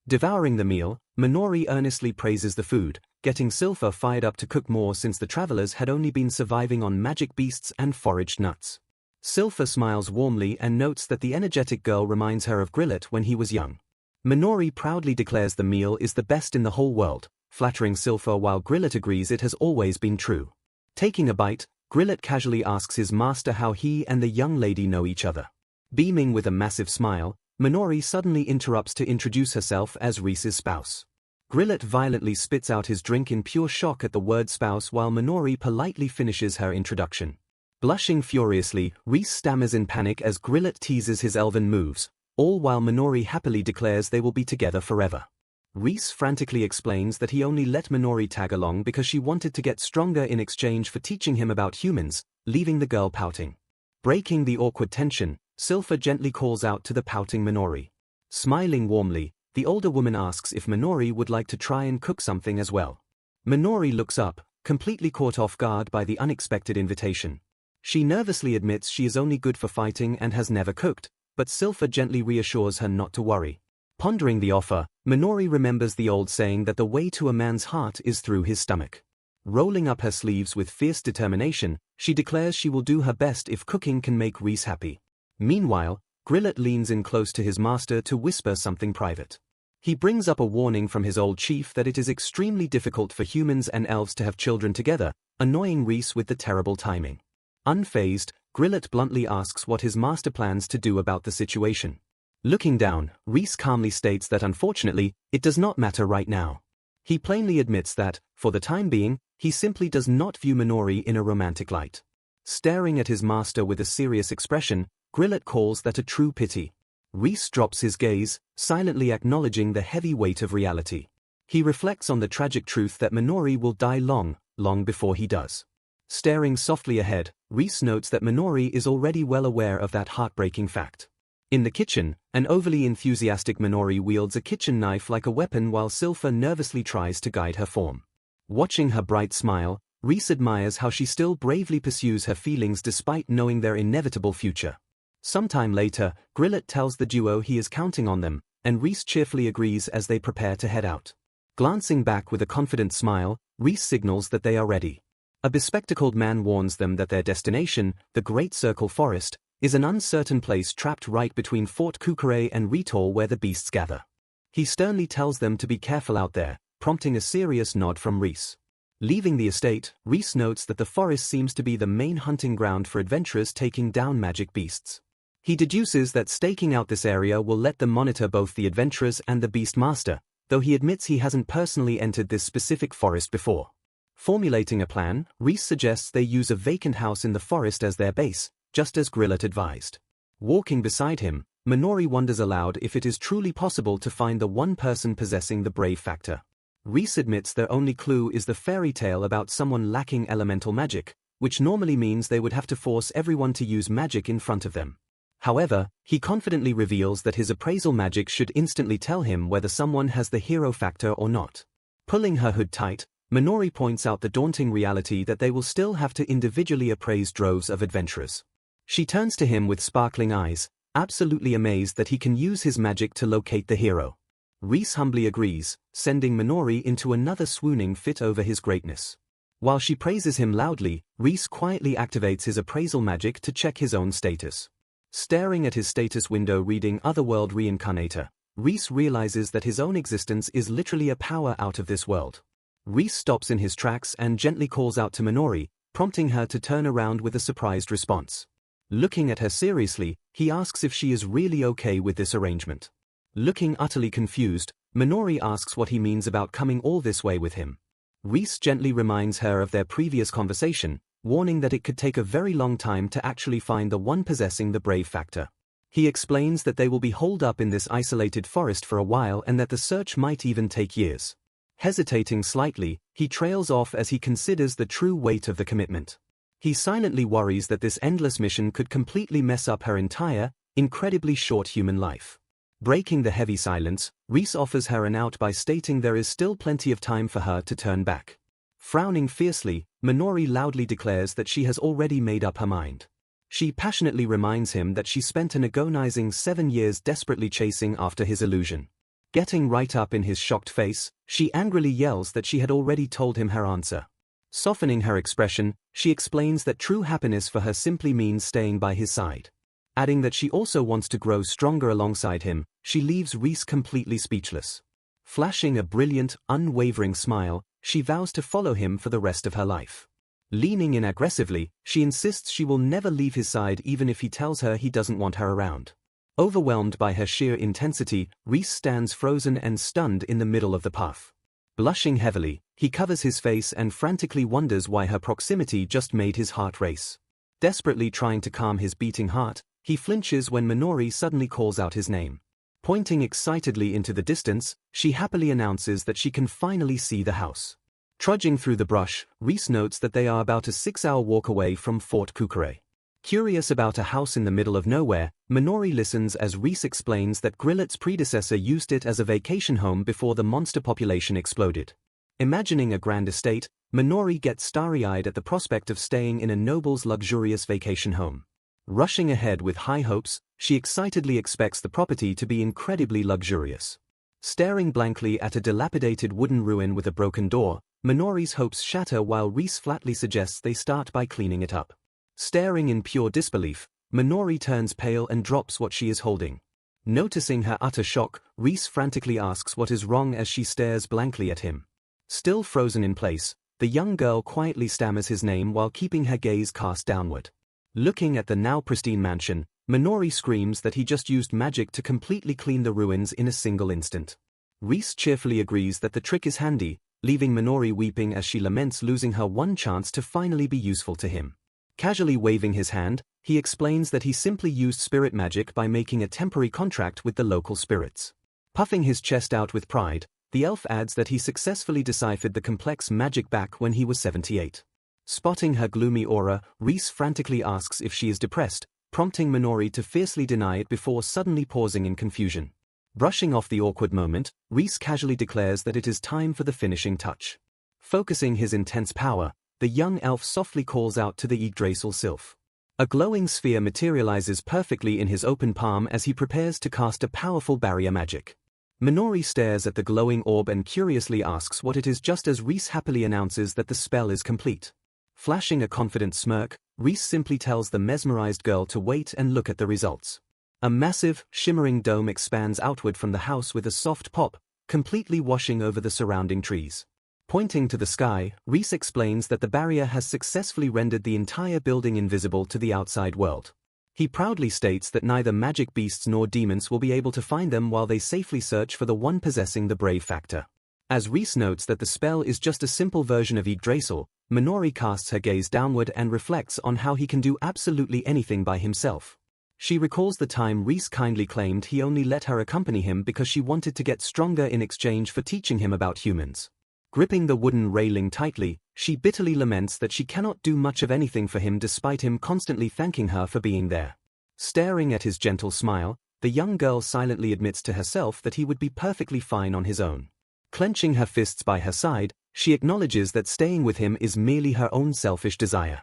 Devouring the meal, Minori earnestly praises the food, getting Silpha fired up to cook more since the travelers had only been surviving on magic beasts and foraged nuts. Silpha smiles warmly and notes that the energetic girl reminds her of Grillet when he was young. Minori proudly declares the meal is the best in the whole world, flattering Silpha while Grillet agrees it has always been true. Taking a bite, Grillet casually asks his master how he and the young lady know each other. Beaming with a massive smile, Minori suddenly interrupts to introduce herself as Rhys's spouse. Grillet violently spits out his drink in pure shock at the word spouse while Minori politely finishes her introduction. Blushing furiously, Rhys stammers in panic as Grillet teases his elven moves, all while Minori happily declares they will be together forever. Rhys frantically explains that he only let Minori tag along because she wanted to get stronger in exchange for teaching him about humans, leaving the girl pouting. Breaking the awkward tension, Silpha gently calls out to the pouting Minori. Smiling warmly, the older woman asks if Minori would like to try and cook something as well. Minori looks up, completely caught off guard by the unexpected invitation. She nervously admits she is only good for fighting and has never cooked, but Silpha gently reassures her not to worry. Pondering the offer, Minori remembers the old saying that the way to a man's heart is through his stomach. Rolling up her sleeves with fierce determination, she declares she will do her best if cooking can make Rhys happy. Meanwhile, Grillet leans in close to his master to whisper something private. He brings up a warning from his old chief that it is extremely difficult for humans and elves to have children together, annoying Rhys with the terrible timing. Unfazed, Grillet bluntly asks what his master plans to do about the situation. Looking down, Rhys calmly states that unfortunately, it does not matter right now. He plainly admits that, for the time being, he simply does not view Minori in a romantic light. Staring at his master with a serious expression, Grillet calls that a true pity. Rhys drops his gaze, silently acknowledging the heavy weight of reality. He reflects on the tragic truth that Minori will die long before he does. Staring softly ahead, Rhys notes that Minori is already well aware of that heartbreaking fact. In the kitchen, an overly enthusiastic Minori wields a kitchen knife like a weapon while Silpha nervously tries to guide her form. Watching her bright smile, Rhys admires how she still bravely pursues her feelings despite knowing their inevitable future. Sometime later, Grillet tells the duo he is counting on them, and Rhys cheerfully agrees as they prepare to head out. Glancing back with a confident smile, Rhys signals that they are ready. A bespectacled man warns them that their destination, the Great Circle Forest, is an uncertain place trapped right between Fort Kukure and Ritor where the beasts gather. He sternly tells them to be careful out there, prompting a serious nod from Rhys. Leaving the estate, Rhys notes that the forest seems to be the main hunting ground for adventurers taking down magic beasts. He deduces that staking out this area will let them monitor both the adventurers and the beast master, though he admits he hasn't personally entered this specific forest before. Formulating a plan, Rhys suggests they use a vacant house in the forest as their base, just as Grillet advised. Walking beside him, Minori wonders aloud if it is truly possible to find the one person possessing the brave factor. Rhys admits their only clue is the fairy tale about someone lacking elemental magic, which normally means they would have to force everyone to use magic in front of them. However, he confidently reveals that his appraisal magic should instantly tell him whether someone has the hero factor or not. Pulling her hood tight, Minori points out the daunting reality that they will still have to individually appraise droves of adventurers. She turns to him with sparkling eyes, absolutely amazed that he can use his magic to locate the hero. Reese humbly agrees, sending Minori into another swooning fit over his greatness. While she praises him loudly, Reese quietly activates his appraisal magic to check his own status. Staring at his status window reading Otherworld Reincarnated, Reese realizes that his own existence is literally a power out of this world. Reese stops in his tracks and gently calls out to Minori, prompting her to turn around with a surprised response. Looking at her seriously, he asks if she is really okay with this arrangement. Looking utterly confused, Minori asks what he means about coming all this way with him. Reese gently reminds her of their previous conversation, warning that it could take a very long time to actually find the one possessing the brave factor. He explains that they will be holed up in this isolated forest for a while and that the search might even take years. Hesitating slightly, he trails off as he considers the true weight of the commitment. He silently worries that this endless mission could completely mess up her entire, incredibly short human life. Breaking the heavy silence, Reese offers her an out by stating there is still plenty of time for her to turn back. Frowning fiercely, Minori loudly declares that she has already made up her mind. She passionately reminds him that she spent an agonizing 7 years desperately chasing after his illusion. Getting right up in his shocked face, she angrily yells that she had already told him her answer. Softening her expression, she explains that true happiness for her simply means staying by his side. Adding that she also wants to grow stronger alongside him, she leaves Reese completely speechless. Flashing a brilliant, unwavering smile, she vows to follow him for the rest of her life. Leaning in aggressively, she insists she will never leave his side even if he tells her he doesn't want her around. Overwhelmed by her sheer intensity, Reese stands frozen and stunned in the middle of the path. Blushing heavily, he covers his face and frantically wonders why her proximity just made his heart race. Desperately trying to calm his beating heart, he flinches when Minori suddenly calls out his name. Pointing excitedly into the distance, she happily announces that she can finally see the house. Trudging through the brush, Reese notes that they are about a 6-hour walk away from Fort Kukure. Curious about a house in the middle of nowhere, Minori listens as Reese explains that Grillet's predecessor used it as a vacation home before the monster population exploded. Imagining a grand estate, Minori gets starry-eyed at the prospect of staying in a noble's luxurious vacation home. Rushing ahead with high hopes, she excitedly expects the property to be incredibly luxurious. Staring blankly at a dilapidated wooden ruin with a broken door, Minori's hopes shatter while Reese flatly suggests they start by cleaning it up. Staring in pure disbelief, Minori turns pale and drops what she is holding. Noticing her utter shock, Reese frantically asks what is wrong as she stares blankly at him. Still frozen in place, the young girl quietly stammers his name while keeping her gaze cast downward. Looking at the now pristine mansion, Minori screams that he just used magic to completely clean the ruins in a single instant. Reese cheerfully agrees that the trick is handy, leaving Minori weeping as she laments losing her one chance to finally be useful to him. Casually waving his hand, he explains that he simply used spirit magic by making a temporary contract with the local spirits. Puffing his chest out with pride, the elf adds that he successfully deciphered the complex magic back when he was 78. Spotting her gloomy aura, Reese frantically asks if she is depressed, prompting Minori to fiercely deny it before suddenly pausing in confusion. Brushing off the awkward moment, Reese casually declares that it is time for the finishing touch. Focusing his intense power, the young elf softly calls out to the Yggdrasil sylph. A glowing sphere materializes perfectly in his open palm as he prepares to cast a powerful barrier magic. Minori stares at the glowing orb and curiously asks what it is just as Reese happily announces that the spell is complete. Flashing a confident smirk, Reese simply tells the mesmerized girl to wait and look at the results. A massive, shimmering dome expands outward from the house with a soft pop, completely washing over the surrounding trees. Pointing to the sky, Reese explains that the barrier has successfully rendered the entire building invisible to the outside world. He proudly states that neither magic beasts nor demons will be able to find them while they safely search for the one possessing the brave factor. As Reese notes that the spell is just a simple version of Yggdrasil, Minori casts her gaze downward and reflects on how he can do absolutely anything by himself. She recalls the time Reese kindly claimed he only let her accompany him because she wanted to get stronger in exchange for teaching him about humans. Gripping the wooden railing tightly, she bitterly laments that she cannot do much of anything for him despite him constantly thanking her for being there. Staring at his gentle smile, the young girl silently admits to herself that he would be perfectly fine on his own. Clenching her fists by her side, She acknowledges that staying with him is merely her own selfish desire.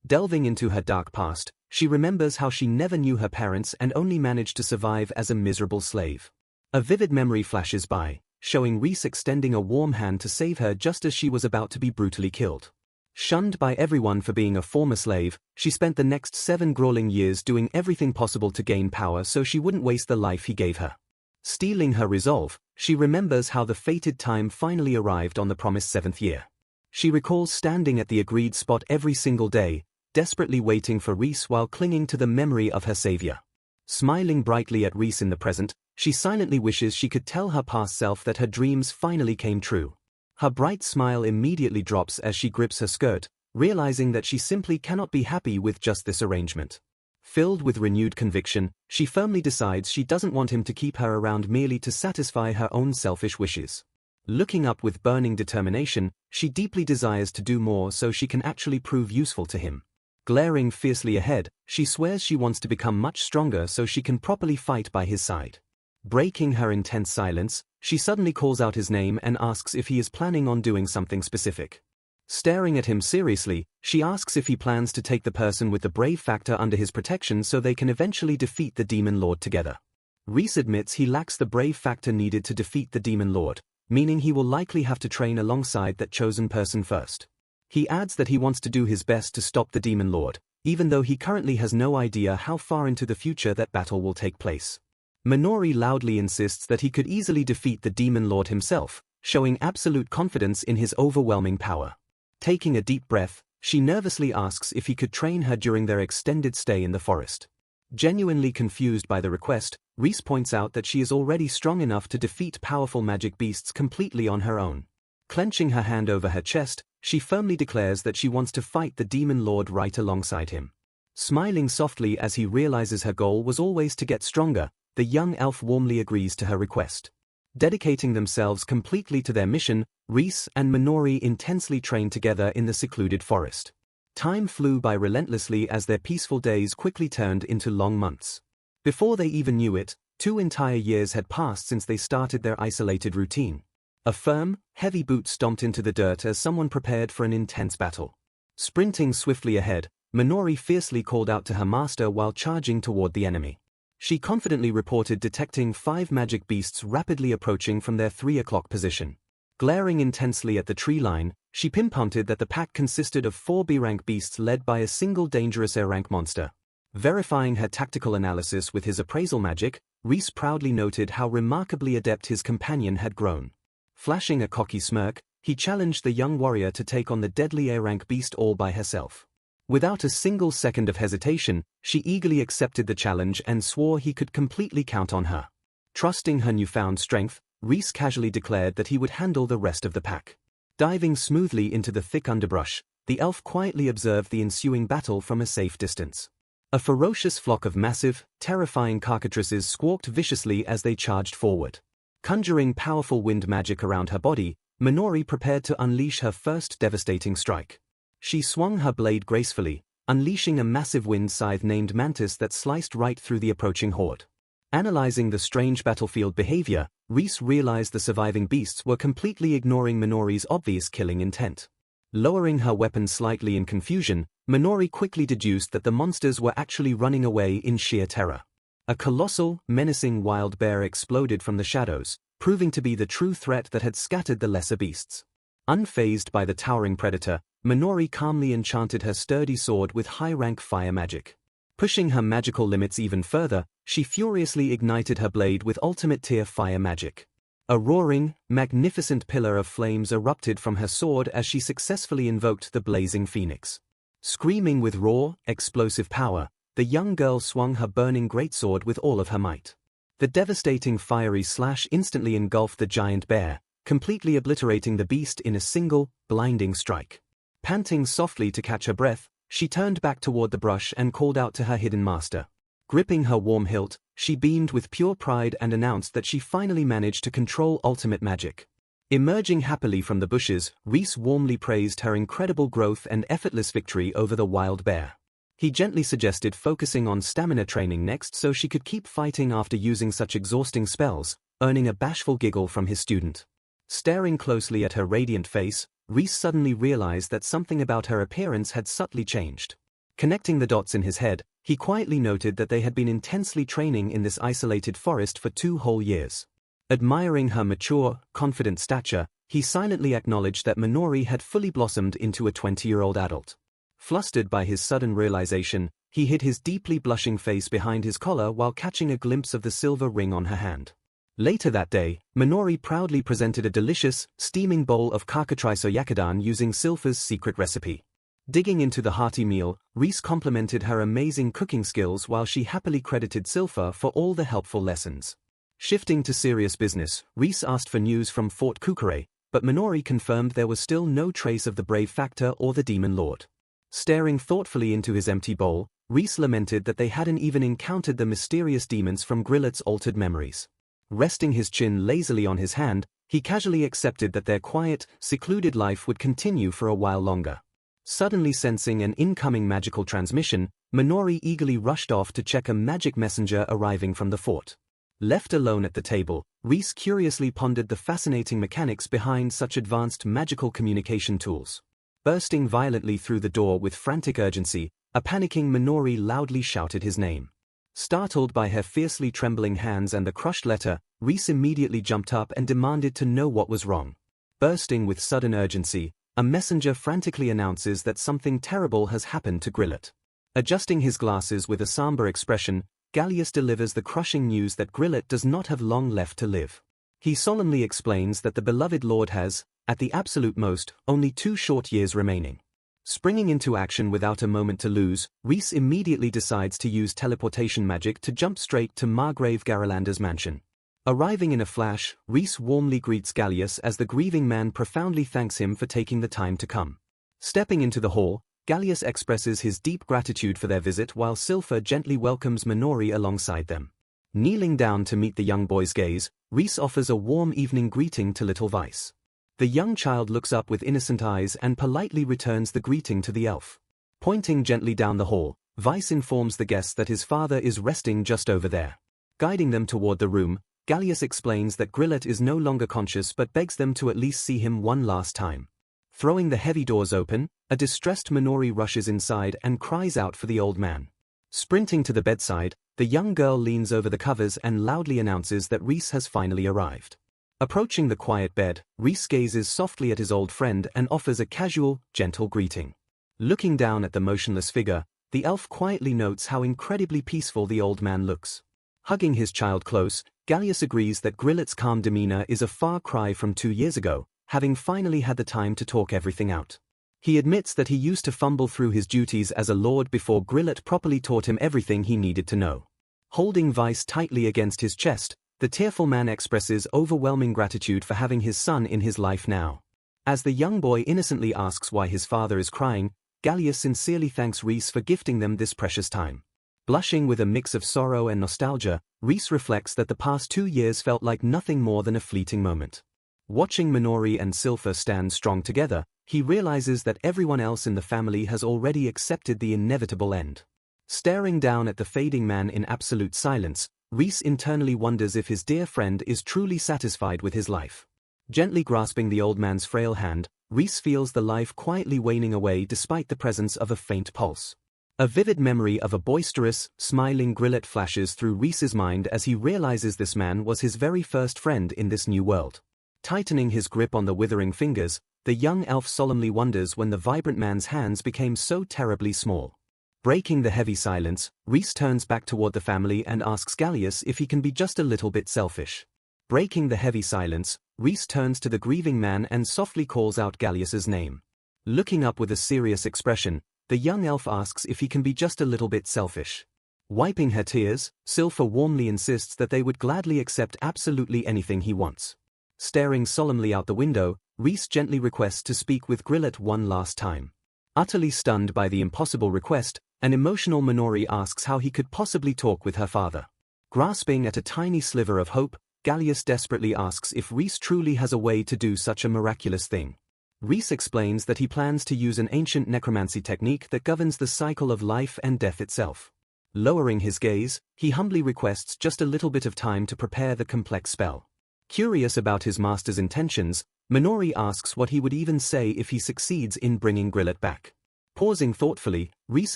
Delving into her dark past, she remembers how she never knew her parents and only managed to survive as a miserable slave. A vivid memory flashes by, showing Reese extending a warm hand to save her just as she was about to be brutally killed. Shunned by everyone for being a former slave, she spent the next 7 grueling years doing everything possible to gain power so she wouldn't waste the life he gave her. Steeling her resolve, she remembers how the fated time finally arrived on the promised 7th year. She recalls standing at the agreed spot every single day, desperately waiting for Reese while clinging to the memory of her savior. Smiling brightly at Reese in the present, she silently wishes she could tell her past self that her dreams finally came true. Her bright smile immediately drops as she grips her skirt, realizing that she simply cannot be happy with just this arrangement. Filled with renewed conviction, she firmly decides she doesn't want him to keep her around merely to satisfy her own selfish wishes. Looking up with burning determination, she deeply desires to do more so she can actually prove useful to him. Glaring fiercely ahead, she swears she wants to become much stronger so she can properly fight by his side. Breaking her intense silence, she suddenly calls out his name and asks if he is planning on doing something specific. Staring at him seriously, she asks if he plans to take the person with the brave factor under his protection so they can eventually defeat the Demon Lord together. Reese admits he lacks the brave factor needed to defeat the Demon Lord, meaning he will likely have to train alongside that chosen person first. He adds that he wants to do his best to stop the Demon Lord, even though he currently has no idea how far into the future that battle will take place. Minori loudly insists that he could easily defeat the Demon Lord himself, showing absolute confidence in his overwhelming power. Taking a deep breath, she nervously asks if he could train her during their extended stay in the forest. Genuinely confused by the request, Reese points out that she is already strong enough to defeat powerful magic beasts completely on her own. Clenching her hand over her chest, she firmly declares that she wants to fight the Demon Lord right alongside him. Smiling softly as he realizes her goal was always to get stronger, the young elf warmly agrees to her request. Dedicating themselves completely to their mission, Reese and Minori intensely trained together in the secluded forest. Time flew by relentlessly as their peaceful days quickly turned into long months. Before they even knew it, 2 entire years had passed since they started their isolated routine. A firm, heavy boot stomped into the dirt as someone prepared for an intense battle. Sprinting swiftly ahead, Minori fiercely called out to her master while charging toward the enemy. She confidently reported detecting 5 magic beasts rapidly approaching from their 3 o'clock position. Glaring intensely at the tree line, she pinpointed that the pack consisted of 4 B-rank beasts led by a single dangerous A-rank monster. Verifying her tactical analysis with his appraisal magic, Reese proudly noted how remarkably adept his companion had grown. Flashing a cocky smirk, he challenged the young warrior to take on the deadly A-rank beast all by herself. Without a single second of hesitation, she eagerly accepted the challenge and swore he could completely count on her. Trusting her newfound strength, Reese casually declared that he would handle the rest of the pack. Diving smoothly into the thick underbrush, the elf quietly observed the ensuing battle from a safe distance. A ferocious flock of massive, terrifying cockatrices squawked viciously as they charged forward. Conjuring powerful wind magic around her body, Minori prepared to unleash her first devastating strike. She swung her blade gracefully, unleashing a massive wind scythe named Mantis that sliced right through the approaching horde. Analyzing the strange battlefield behavior, Reese realized the surviving beasts were completely ignoring Minori's obvious killing intent. Lowering her weapon slightly in confusion, Minori quickly deduced that the monsters were actually running away in sheer terror. A colossal, menacing wild bear exploded from the shadows, proving to be the true threat that had scattered the lesser beasts. Unfazed by the towering predator, Minori calmly enchanted her sturdy sword with high-rank fire magic. Pushing her magical limits even further, she furiously ignited her blade with ultimate-tier fire magic. A roaring, magnificent pillar of flames erupted from her sword as she successfully invoked the blazing phoenix. Screaming with raw, explosive power, the young girl swung her burning greatsword with all of her might. The devastating fiery slash instantly engulfed the giant bear, completely obliterating the beast in a single, blinding strike. Panting softly to catch her breath, she turned back toward the brush and called out to her hidden master. Gripping her warm hilt, she beamed with pure pride and announced that she finally managed to control ultimate magic. Emerging happily from the bushes, Reese warmly praised her incredible growth and effortless victory over the wild bear. He gently suggested focusing on stamina training next so she could keep fighting after using such exhausting spells, earning a bashful giggle from his student. Staring closely at her radiant face, Rhys suddenly realized that something about her appearance had subtly changed. Connecting the dots in his head, he quietly noted that they had been intensely training in this isolated forest for 2 whole years. Admiring her mature, confident stature, he silently acknowledged that Minori had fully blossomed into a 20-year-old adult. Flustered by his sudden realization, he hid his deeply blushing face behind his collar while catching a glimpse of the silver ring on her hand. Later that day, Minori proudly presented a delicious, steaming bowl of kakatriso yakidan using Silpha's secret recipe. Digging into the hearty meal, Rhys complimented her amazing cooking skills while she happily credited Silpha for all the helpful lessons. Shifting to serious business, Rhys asked for news from Fort Kukure, but Minori confirmed there was still no trace of the Brave Factor or the Demon Lord. Staring thoughtfully into his empty bowl, Rhys lamented that they hadn't even encountered the mysterious demons from Grillet's altered memories. Resting his chin lazily on his hand, he casually accepted that their quiet, secluded life would continue for a while longer. Suddenly sensing an incoming magical transmission, Minori eagerly rushed off to check a magic messenger arriving from the fort. Left alone at the table, Rhys curiously pondered the fascinating mechanics behind such advanced magical communication tools. Bursting violently through the door with frantic urgency, a panicking Minori loudly shouted his name. Startled by her fiercely trembling hands and the crushed letter, Rhys immediately jumped up and demanded to know what was wrong. Bursting with sudden urgency, a messenger frantically announces that something terrible has happened to Grillet. Adjusting his glasses with a somber expression, Gallius delivers the crushing news that Grillet does not have long left to live. He solemnly explains that the beloved lord has, at the absolute most, only 2 short years remaining. Springing into action without a moment to lose, Rhys immediately decides to use teleportation magic to jump straight to Margrave Garalander's mansion. Arriving in a flash, Rhys warmly greets Gallius as the grieving man profoundly thanks him for taking the time to come. Stepping into the hall, Gallius expresses his deep gratitude for their visit while Silpha gently welcomes Minori alongside them. Kneeling down to meet the young boy's gaze, Rhys offers a warm evening greeting to little Vice. The young child looks up with innocent eyes and politely returns the greeting to the elf. Pointing gently down the hall, Vice informs the guests that his father is resting just over there. Guiding them toward the room, Gallius explains that Grillet is no longer conscious but begs them to at least see him one last time. Throwing the heavy doors open, a distressed Minori rushes inside and cries out for the old man. Sprinting to the bedside, the young girl leans over the covers and loudly announces that Rhys has finally arrived. Approaching the quiet bed, Rhys gazes softly at his old friend and offers a casual, gentle greeting. Looking down at the motionless figure, the elf quietly notes how incredibly peaceful the old man looks. Hugging his child close, Gallius agrees that Grillet's calm demeanor is a far cry from 2 years ago, having finally had the time to talk everything out. He admits that he used to fumble through his duties as a lord before Grillet properly taught him everything he needed to know. Holding Vice tightly against his chest, the tearful man expresses overwhelming gratitude for having his son in his life now. As the young boy innocently asks why his father is crying, Gallius sincerely thanks Rhys for gifting them this precious time. Blushing with a mix of sorrow and nostalgia, Rhys reflects that the past 2 years felt like nothing more than a fleeting moment. Watching Minori and Silpha stand strong together, he realizes that everyone else in the family has already accepted the inevitable end. Staring down at the fading man in absolute silence, Rhys internally wonders if his dear friend is truly satisfied with his life. Gently grasping the old man's frail hand, Rhys feels the life quietly waning away despite the presence of a faint pulse. A vivid memory of a boisterous, smiling Grillet flashes through Rhys's mind as he realizes this man was his very first friend in this new world. Tightening his grip on the withering fingers, the young elf solemnly wonders when the vibrant man's hands became so terribly small. Breaking the heavy silence, Rhys turns back toward the family and asks Gallius if he can be just a little bit selfish. Breaking the heavy silence, Rhys turns to the grieving man and softly calls out Gallius's name. Looking up with a serious expression, the young elf asks if he can be just a little bit selfish. Wiping her tears, Silpha warmly insists that they would gladly accept absolutely anything he wants. Staring solemnly out the window, Rhys gently requests to speak with Grillet one last time. Utterly stunned by the impossible request, an emotional Minori asks how he could possibly talk with her father. Grasping at a tiny sliver of hope, Gallius desperately asks if Rhys truly has a way to do such a miraculous thing. Rhys explains that he plans to use an ancient necromancy technique that governs the cycle of life and death itself. Lowering his gaze, he humbly requests just a little bit of time to prepare the complex spell. Curious about his master's intentions, Minori asks what he would even say if he succeeds in bringing Grillet back. Pausing thoughtfully, Rhys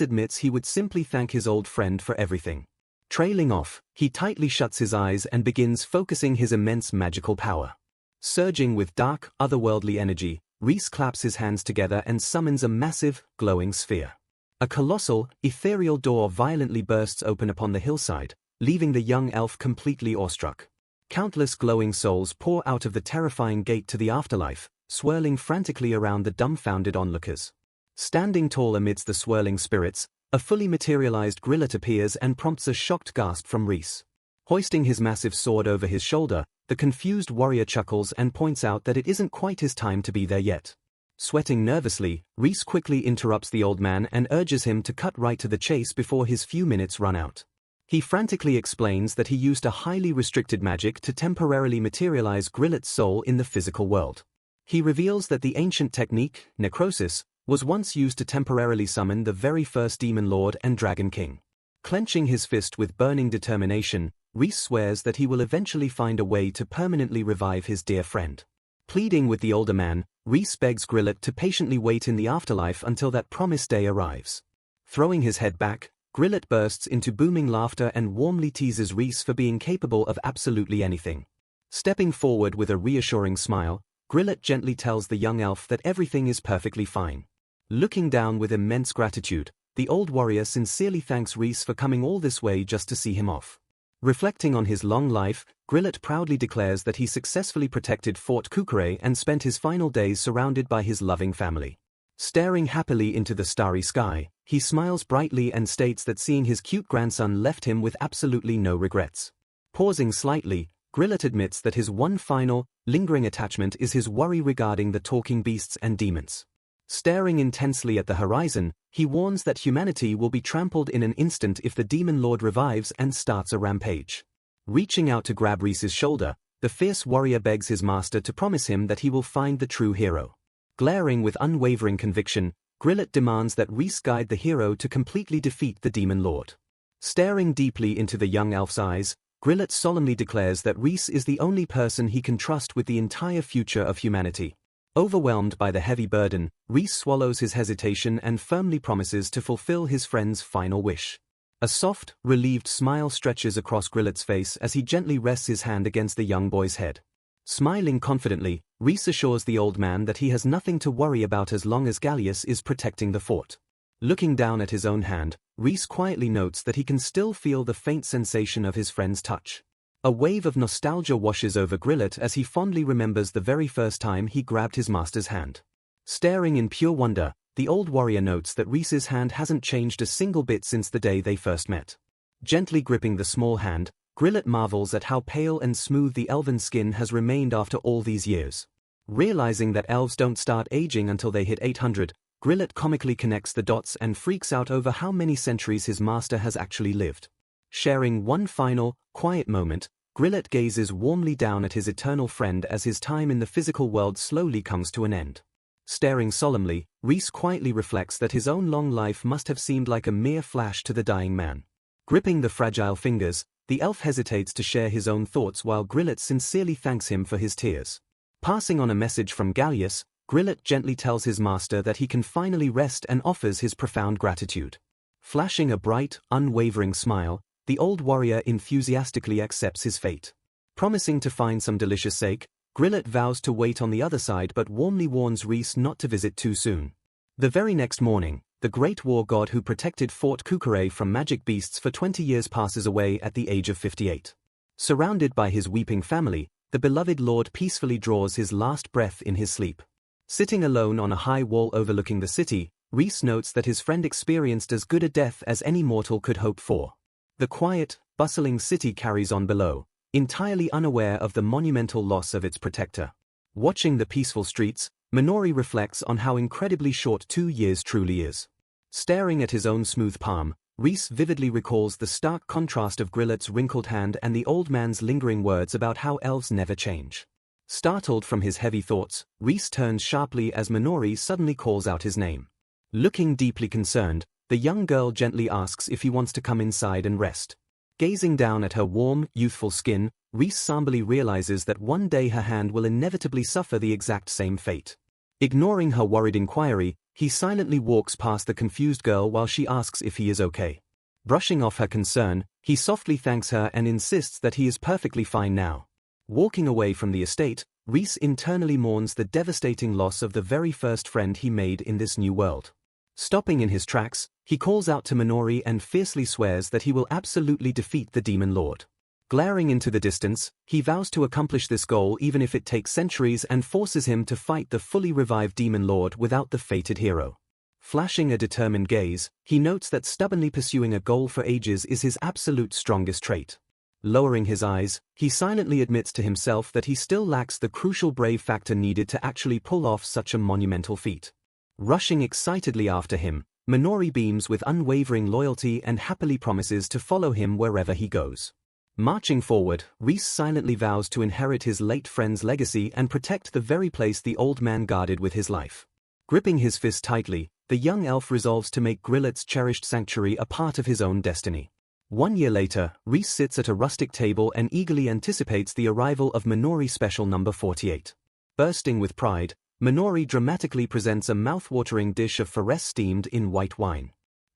admits he would simply thank his old friend for everything. Trailing off, he tightly shuts his eyes and begins focusing his immense magical power. Surging with dark, otherworldly energy, Rhys claps his hands together and summons a massive, glowing sphere. A colossal, ethereal door violently bursts open upon the hillside, leaving the young elf completely awestruck. Countless glowing souls pour out of the terrifying gate to the afterlife, swirling frantically around the dumbfounded onlookers. Standing tall amidst the swirling spirits, a fully materialized Grillet appears and prompts a shocked gasp from Rhys. Hoisting his massive sword over his shoulder, the confused warrior chuckles and points out that it isn't quite his time to be there yet. Sweating nervously, Rhys quickly interrupts the old man and urges him to cut right to the chase before his few minutes run out. He frantically explains that he used a highly restricted magic to temporarily materialize Grillet's soul in the physical world. He reveals that the ancient technique, necrosis, was once used to temporarily summon the very first Demon Lord and Dragon King. Clenching his fist with burning determination, Rhys swears that he will eventually find a way to permanently revive his dear friend. Pleading with the older man, Rhys begs Grillet to patiently wait in the afterlife until that promised day arrives. Throwing his head back, Grillet bursts into booming laughter and warmly teases Rhys for being capable of absolutely anything. Stepping forward with a reassuring smile, Grillet gently tells the young elf that everything is perfectly fine. Looking down with immense gratitude, the old warrior sincerely thanks Rhys for coming all this way just to see him off. Reflecting on his long life, Grillet proudly declares that he successfully protected Fort Kukure and spent his final days surrounded by his loving family. Staring happily into the starry sky, he smiles brightly and states that seeing his cute grandson left him with absolutely no regrets. Pausing slightly, Grillet admits that his one final, lingering attachment is his worry regarding the talking beasts and demons. Staring intensely at the horizon, he warns that humanity will be trampled in an instant if the Demon Lord revives and starts a rampage. Reaching out to grab Rhys's shoulder, the fierce warrior begs his master to promise him that he will find the true hero. Glaring with unwavering conviction, Grillet demands that Rhys guide the hero to completely defeat the Demon Lord. Staring deeply into the young elf's eyes, Grillet solemnly declares that Rhys is the only person he can trust with the entire future of humanity. Overwhelmed by the heavy burden, Rhys swallows his hesitation and firmly promises to fulfill his friend's final wish. A soft, relieved smile stretches across Grillet's face as he gently rests his hand against the young boy's head. Smiling confidently, Rhys assures the old man that he has nothing to worry about as long as Gallius is protecting the fort. Looking down at his own hand, Rhys quietly notes that he can still feel the faint sensation of his friend's touch. A wave of nostalgia washes over Grillet as he fondly remembers the very first time he grabbed his master's hand. Staring in pure wonder, the old warrior notes that Rhys's hand hasn't changed a single bit since the day they first met. Gently gripping the small hand, Grillet marvels at how pale and smooth the elven skin has remained after all these years. Realizing that elves don't start aging until they hit 800, Grillet comically connects the dots and freaks out over how many centuries his master has actually lived. Sharing one final, quiet moment, Grillet gazes warmly down at his eternal friend as his time in the physical world slowly comes to an end. Staring solemnly, Rhys quietly reflects that his own long life must have seemed like a mere flash to the dying man. Gripping the fragile fingers, the elf hesitates to share his own thoughts while Grillet sincerely thanks him for his tears. Passing on a message from Gallius, Grillet gently tells his master that he can finally rest and offers his profound gratitude. Flashing a bright, unwavering smile, the old warrior enthusiastically accepts his fate. Promising to find some delicious sake, Grillet vows to wait on the other side but warmly warns Rhys not to visit too soon. The very next morning, the great war god who protected Fort Kukure from magic beasts for 20 years passes away at the age of 58. Surrounded by his weeping family, the beloved lord peacefully draws his last breath in his sleep. Sitting alone on a high wall overlooking the city, Rhys notes that his friend experienced as good a death as any mortal could hope for. The quiet, bustling city carries on below, entirely unaware of the monumental loss of its protector. Watching the peaceful streets, Minori reflects on how incredibly short 2 years truly is. Staring at his own smooth palm, Rhys vividly recalls the stark contrast of Grillet's wrinkled hand and the old man's lingering words about how elves never change. Startled from his heavy thoughts, Rhys turns sharply as Minori suddenly calls out his name. Looking deeply concerned, the young girl gently asks if he wants to come inside and rest. Gazing down at her warm, youthful skin, Reese somberly realizes that one day her hand will inevitably suffer the exact same fate. Ignoring her worried inquiry, he silently walks past the confused girl while she asks if he is okay. Brushing off her concern, he softly thanks her and insists that he is perfectly fine now. Walking away from the estate, Reese internally mourns the devastating loss of the very first friend he made in this new world. Stopping in his tracks, he calls out to Minori and fiercely swears that he will absolutely defeat the Demon Lord. Glaring into the distance, he vows to accomplish this goal even if it takes centuries and forces him to fight the fully revived Demon Lord without the fated hero. Flashing a determined gaze, he notes that stubbornly pursuing a goal for ages is his absolute strongest trait. Lowering his eyes, he silently admits to himself that he still lacks the crucial brave factor needed to actually pull off such a monumental feat. Rushing excitedly after him, Minori beams with unwavering loyalty and happily promises to follow him wherever he goes. Marching forward, Reese silently vows to inherit his late friend's legacy and protect the very place the old man guarded with his life. Gripping his fist tightly, the young elf resolves to make Grillet's cherished sanctuary a part of his own destiny. 1 year later, Reese sits at a rustic table and eagerly anticipates the arrival of Minori Special Number 48. Bursting with pride, Minori dramatically presents a mouth-watering dish of farce steamed in white wine.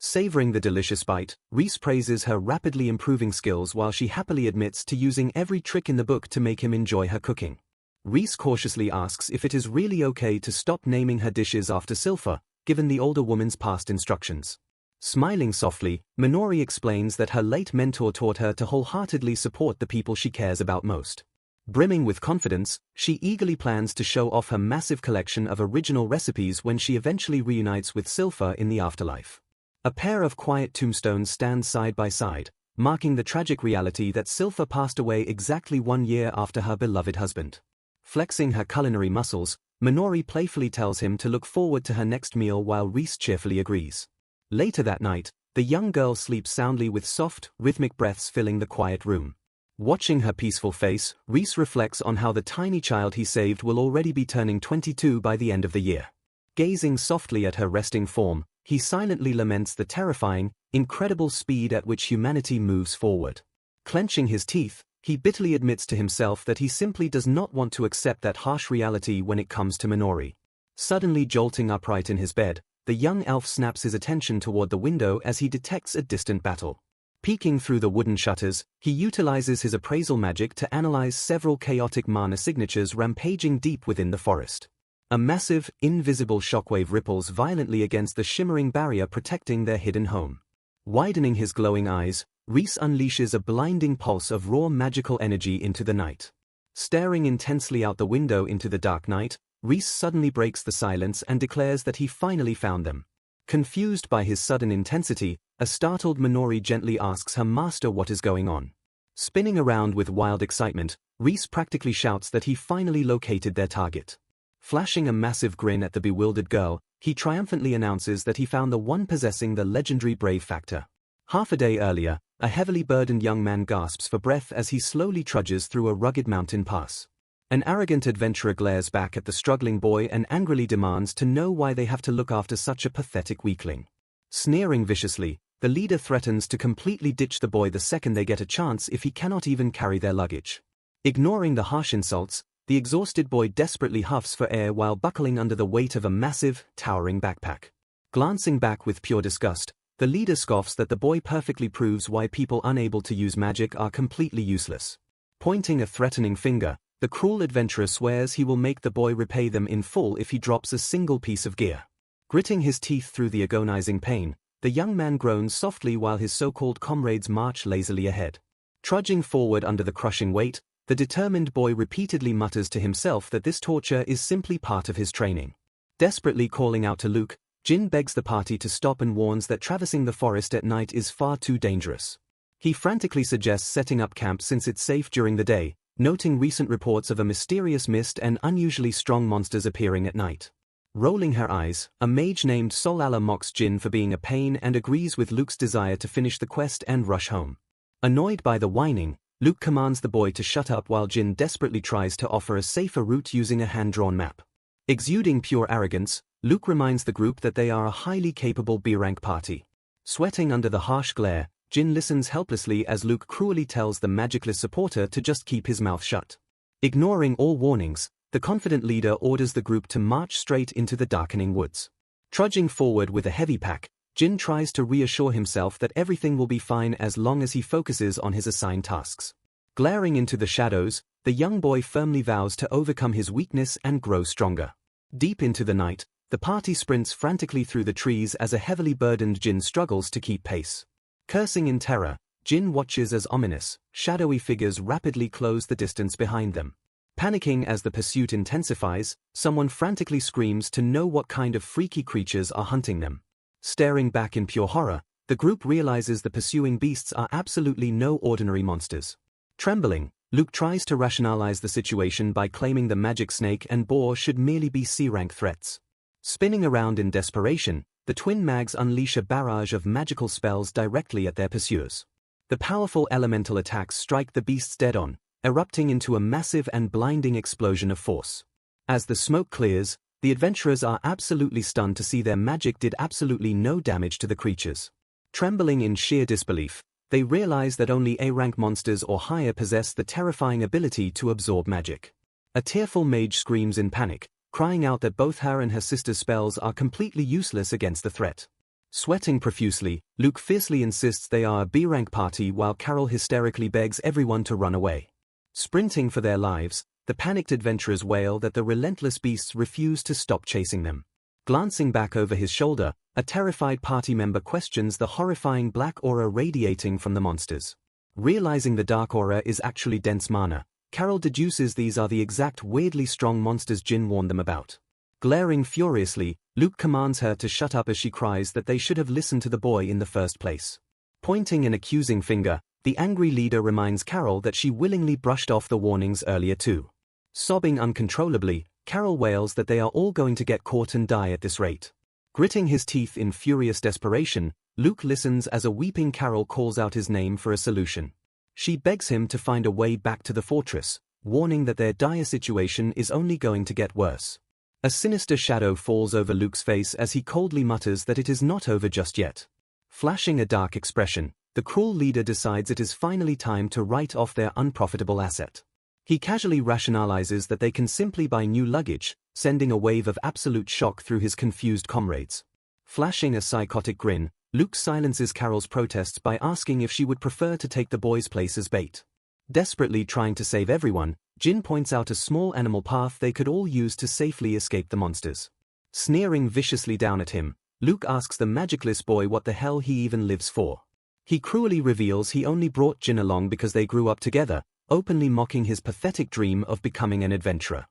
Savoring the delicious bite, Reese praises her rapidly improving skills while she happily admits to using every trick in the book to make him enjoy her cooking. Reese cautiously asks if it is really okay to stop naming her dishes after Silpha, given the older woman's past instructions. Smiling softly, Minori explains that her late mentor taught her to wholeheartedly support the people she cares about most. Brimming with confidence, she eagerly plans to show off her massive collection of original recipes when she eventually reunites with Silpha in the afterlife. A pair of quiet tombstones stand side by side, marking the tragic reality that Silpha passed away exactly 1 year after her beloved husband. Flexing her culinary muscles, Minori playfully tells him to look forward to her next meal while Reese cheerfully agrees. Later that night, the young girl sleeps soundly with soft, rhythmic breaths filling the quiet room. Watching her peaceful face, Reese reflects on how the tiny child he saved will already be turning 22 by the end of the year. Gazing softly at her resting form, he silently laments the terrifying, incredible speed at which humanity moves forward. Clenching his teeth, he bitterly admits to himself that he simply does not want to accept that harsh reality when it comes to Minori. Suddenly jolting upright in his bed, the young elf snaps his attention toward the window as he detects a distant battle. Peeking through the wooden shutters, he utilizes his appraisal magic to analyze several chaotic mana signatures rampaging deep within the forest. A massive, invisible shockwave ripples violently against the shimmering barrier protecting their hidden home. Widening his glowing eyes, Reese unleashes a blinding pulse of raw magical energy into the night. Staring intensely out the window into the dark night, Reese suddenly breaks the silence and declares that he finally found them. Confused by his sudden intensity, a startled Minori gently asks her master what is going on. Spinning around with wild excitement, Reese practically shouts that he finally located their target. Flashing a massive grin at the bewildered girl, he triumphantly announces that he found the one possessing the legendary brave factor. Half a day earlier, a heavily burdened young man gasps for breath as he slowly trudges through a rugged mountain pass. An arrogant adventurer glares back at the struggling boy and angrily demands to know why they have to look after such a pathetic weakling. Sneering viciously, the leader threatens to completely ditch the boy the second they get a chance if he cannot even carry their luggage. Ignoring the harsh insults, the exhausted boy desperately huffs for air while buckling under the weight of a massive, towering backpack. Glancing back with pure disgust, the leader scoffs that the boy perfectly proves why people unable to use magic are completely useless. Pointing a threatening finger, the cruel adventurer swears he will make the boy repay them in full if he drops a single piece of gear. Gritting his teeth through the agonizing pain, the young man groans softly while his so-called comrades march lazily ahead. Trudging forward under the crushing weight, the determined boy repeatedly mutters to himself that this torture is simply part of his training. Desperately calling out to Luke, Jin begs the party to stop and warns that traversing the forest at night is far too dangerous. He frantically suggests setting up camp since it's safe during the day, noting recent reports of a mysterious mist and unusually strong monsters appearing at night. Rolling her eyes, a mage named Solala mocks Jin for being a pain and agrees with Luke's desire to finish the quest and rush home. Annoyed by the whining, Luke commands the boy to shut up while Jin desperately tries to offer a safer route using a hand-drawn map. Exuding pure arrogance, Luke reminds the group that they are a highly capable B-rank party. Sweating under the harsh glare, Jin listens helplessly as Luke cruelly tells the magicless supporter to just keep his mouth shut. Ignoring all warnings, the confident leader orders the group to march straight into the darkening woods. Trudging forward with a heavy pack, Jin tries to reassure himself that everything will be fine as long as he focuses on his assigned tasks. Glaring into the shadows, the young boy firmly vows to overcome his weakness and grow stronger. Deep into the night, the party sprints frantically through the trees as a heavily burdened Jin struggles to keep pace. Cursing in terror, Jin watches as ominous, shadowy figures rapidly close the distance behind them. Panicking as the pursuit intensifies, someone frantically screams to know what kind of freaky creatures are hunting them. Staring back in pure horror, the group realizes the pursuing beasts are absolutely no ordinary monsters. Trembling, Luke tries to rationalize the situation by claiming the magic snake and boar should merely be C-rank threats. Spinning around in desperation, the twin mags unleash a barrage of magical spells directly at their pursuers. The powerful elemental attacks strike the beasts dead on, erupting into a massive and blinding explosion of force. As the smoke clears, the adventurers are absolutely stunned to see their magic did absolutely no damage to the creatures. Trembling in sheer disbelief, they realize that only A-rank monsters or higher possess the terrifying ability to absorb magic. A tearful mage screams in panic, crying out that both her and her sister's spells are completely useless against the threat. Sweating profusely, Luke fiercely insists they are a B-rank party while Carol hysterically begs everyone to run away. Sprinting for their lives, the panicked adventurers wail that the relentless beasts refuse to stop chasing them. Glancing back over his shoulder, a terrified party member questions the horrifying black aura radiating from the monsters. Realizing the dark aura is actually dense mana, Carol deduces these are the exact weirdly strong monsters Jin warned them about. Glaring furiously, Luke commands her to shut up as she cries that they should have listened to the boy in the first place. Pointing an accusing finger, the angry leader reminds Carol that she willingly brushed off the warnings earlier too. Sobbing uncontrollably, Carol wails that they are all going to get caught and die at this rate. Gritting his teeth in furious desperation, Luke listens as a weeping Carol calls out his name for a solution. She begs him to find a way back to the fortress, warning that their dire situation is only going to get worse. A sinister shadow falls over Luke's face as he coldly mutters that it is not over just yet. Flashing a dark expression, the cruel leader decides it is finally time to write off their unprofitable asset. He casually rationalizes that they can simply buy new luggage, sending a wave of absolute shock through his confused comrades. Flashing a psychotic grin, Luke silences Carol's protests by asking if she would prefer to take the boy's place as bait. Desperately trying to save everyone, Jin points out a small animal path they could all use to safely escape the monsters. Sneering viciously down at him, Luke asks the magicless boy what the hell he even lives for. He cruelly reveals he only brought Jin along because they grew up together, openly mocking his pathetic dream of becoming an adventurer.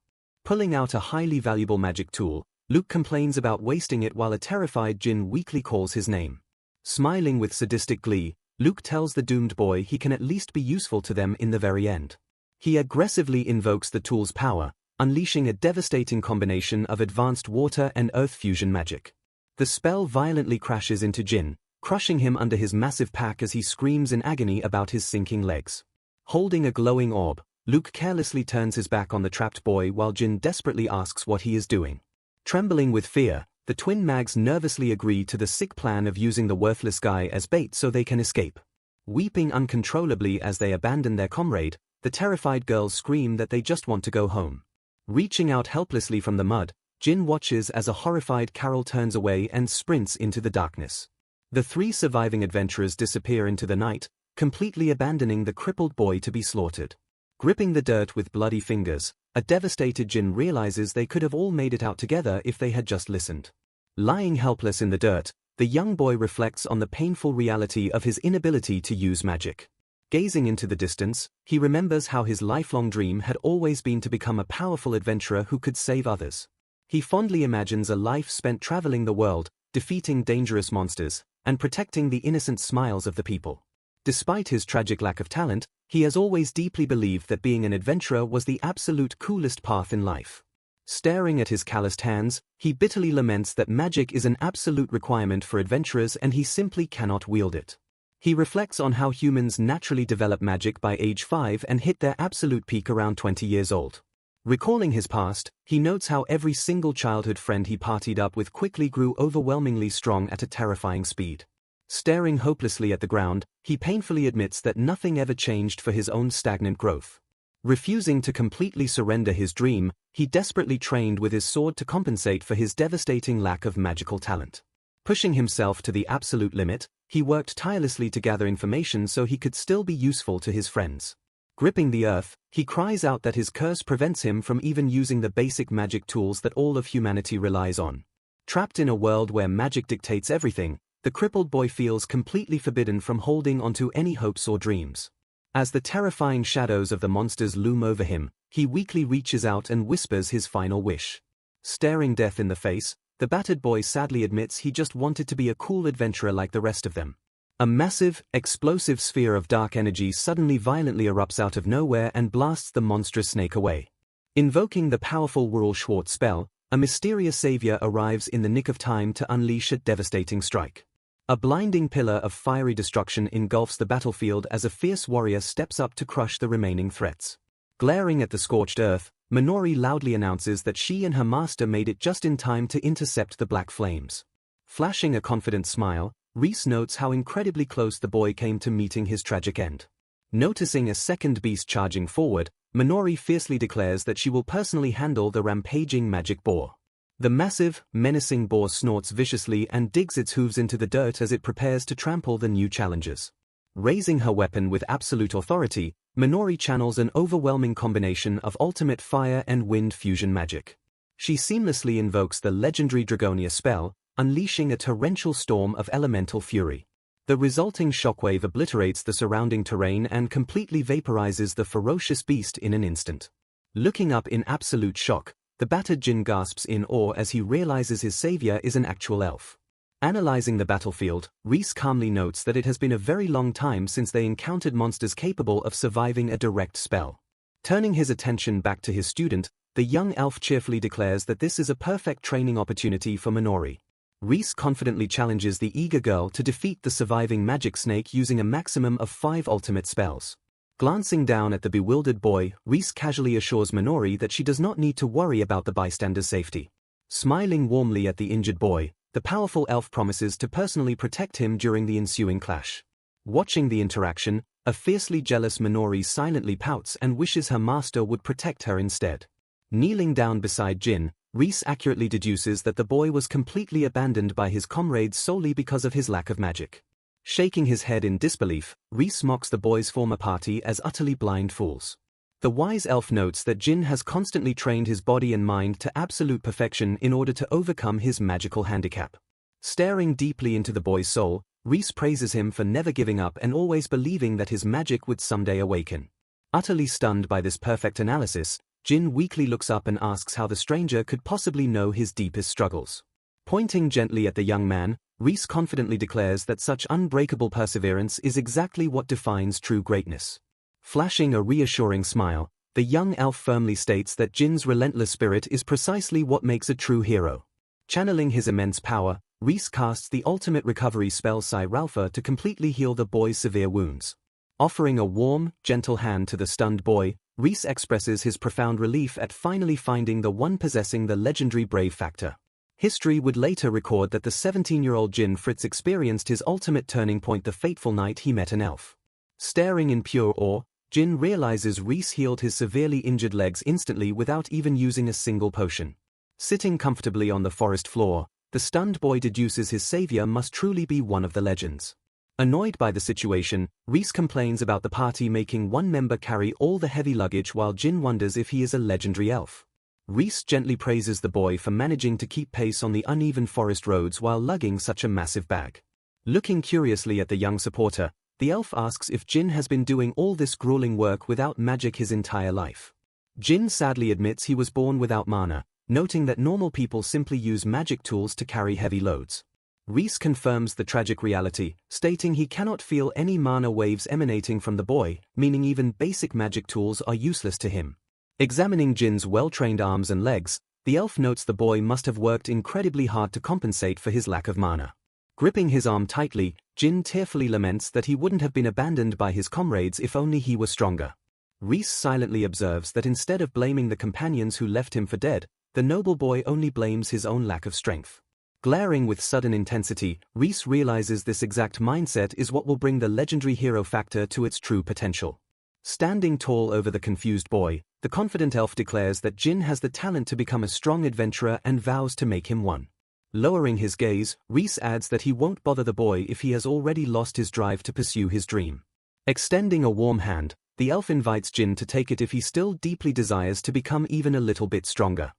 Pulling out a highly valuable magic tool, Luke complains about wasting it while a terrified Jin weakly calls his name. Smiling with sadistic glee, Luke tells the doomed boy he can at least be useful to them in the very end. He aggressively invokes the tool's power, unleashing a devastating combination of advanced water and earth fusion magic. The spell violently crashes into Jin, crushing him under his massive pack as he screams in agony about his sinking legs. Holding a glowing orb, Luke carelessly turns his back on the trapped boy while Jin desperately asks what he is doing. Trembling with fear, the twin mags nervously agree to the sick plan of using the worthless guy as bait so they can escape. Weeping uncontrollably as they abandon their comrade, the terrified girls scream that they just want to go home. Reaching out helplessly from the mud, Jin watches as a horrified Carol turns away and sprints into the darkness. The three surviving adventurers disappear into the night, completely abandoning the crippled boy to be slaughtered. Gripping the dirt with bloody fingers, a devastated Jin realizes they could have all made it out together if they had just listened. Lying helpless in the dirt, the young boy reflects on the painful reality of his inability to use magic. Gazing into the distance, he remembers how his lifelong dream had always been to become a powerful adventurer who could save others. He fondly imagines a life spent traveling the world, defeating dangerous monsters, and protecting the innocent smiles of the people. Despite his tragic lack of talent, he has always deeply believed that being an adventurer was the absolute coolest path in life. Staring at his calloused hands, he bitterly laments that magic is an absolute requirement for adventurers and he simply cannot wield it. He reflects on how humans naturally develop magic by age 5 and hit their absolute peak around 20 years old. Recalling his past, he notes how every single childhood friend he partied up with quickly grew overwhelmingly strong at a terrifying speed. Staring hopelessly at the ground, he painfully admits that nothing ever changed for his own stagnant growth. Refusing to completely surrender his dream, he desperately trained with his sword to compensate for his devastating lack of magical talent. Pushing himself to the absolute limit, he worked tirelessly to gather information so he could still be useful to his friends. Gripping the earth, he cries out that his curse prevents him from even using the basic magic tools that all of humanity relies on. Trapped in a world where magic dictates everything, the crippled boy feels completely forbidden from holding onto any hopes or dreams. As the terrifying shadows of the monsters loom over him, he weakly reaches out and whispers his final wish. Staring death in the face, the battered boy sadly admits he just wanted to be a cool adventurer like the rest of them. A massive, explosive sphere of dark energy suddenly violently erupts out of nowhere and blasts the monstrous snake away. Invoking the powerful Whirl Schwartz spell, a mysterious savior arrives in the nick of time to unleash a devastating strike. A blinding pillar of fiery destruction engulfs the battlefield as a fierce warrior steps up to crush the remaining threats. Glaring at the scorched earth, Minori loudly announces that she and her master made it just in time to intercept the black flames. Flashing a confident smile, Reese notes how incredibly close the boy came to meeting his tragic end. Noticing a second beast charging forward, Minori fiercely declares that she will personally handle the rampaging magic boar. The massive, menacing boar snorts viciously and digs its hooves into the dirt as it prepares to trample the new challengers. Raising her weapon with absolute authority, Minori channels an overwhelming combination of ultimate fire and wind fusion magic. She seamlessly invokes the legendary Dragonia spell, unleashing a torrential storm of elemental fury. The resulting shockwave obliterates the surrounding terrain and completely vaporizes the ferocious beast in an instant. Looking up in absolute shock, the battered Jin gasps in awe as he realizes his savior is an actual elf. Analyzing the battlefield, Reese calmly notes that it has been a very long time since they encountered monsters capable of surviving a direct spell. Turning his attention back to his student, the young elf cheerfully declares that this is a perfect training opportunity for Minori. Reese confidently challenges the eager girl to defeat the surviving magic snake using a maximum of 5 ultimate spells. Glancing down at the bewildered boy, Reese casually assures Minori that she does not need to worry about the bystander's safety. Smiling warmly at the injured boy, the powerful elf promises to personally protect him during the ensuing clash. Watching the interaction, a fiercely jealous Minori silently pouts and wishes her master would protect her instead. Kneeling down beside Jin, Reese accurately deduces that the boy was completely abandoned by his comrades solely because of his lack of magic. Shaking his head in disbelief, Reese mocks the boy's former party as utterly blind fools. The wise elf notes that Jin has constantly trained his body and mind to absolute perfection in order to overcome his magical handicap. Staring deeply into the boy's soul, Reese praises him for never giving up and always believing that his magic would someday awaken. Utterly stunned by this perfect analysis, Jin weakly looks up and asks how the stranger could possibly know his deepest struggles. Pointing gently at the young man, Reese confidently declares that such unbreakable perseverance is exactly what defines true greatness. Flashing a reassuring smile, the young elf firmly states that Jin's relentless spirit is precisely what makes a true hero. Channeling his immense power, Reese casts the ultimate recovery spell Psi Ralpha to completely heal the boy's severe wounds. Offering a warm, gentle hand to the stunned boy, Reese expresses his profound relief at finally finding the one possessing the legendary brave factor. History would later record that the 17-year-old Jin Fritz experienced his ultimate turning point the fateful night he met an elf. Staring in pure awe, Jin realizes Reese healed his severely injured legs instantly without even using a single potion. Sitting comfortably on the forest floor, the stunned boy deduces his savior must truly be one of the legends. Annoyed by the situation, Reese complains about the party making one member carry all the heavy luggage while Jin wonders if he is a legendary elf. Reese gently praises the boy for managing to keep pace on the uneven forest roads while lugging such a massive bag. Looking curiously at the young supporter, the elf asks if Jin has been doing all this grueling work without magic his entire life. Jin sadly admits he was born without mana, noting that normal people simply use magic tools to carry heavy loads. Reese confirms the tragic reality, stating he cannot feel any mana waves emanating from the boy, meaning even basic magic tools are useless to him. Examining Jin's well-trained arms and legs, the elf notes the boy must have worked incredibly hard to compensate for his lack of mana. Gripping his arm tightly, Jin tearfully laments that he wouldn't have been abandoned by his comrades if only he were stronger. Reese silently observes that instead of blaming the companions who left him for dead, the noble boy only blames his own lack of strength. Glaring with sudden intensity, Reese realizes this exact mindset is what will bring the legendary hero factor to its true potential. Standing tall over the confused boy, the confident elf declares that Jin has the talent to become a strong adventurer and vows to make him one. Lowering his gaze, Reese adds that he won't bother the boy if he has already lost his drive to pursue his dream. Extending a warm hand, the elf invites Jin to take it if he still deeply desires to become even a little bit stronger.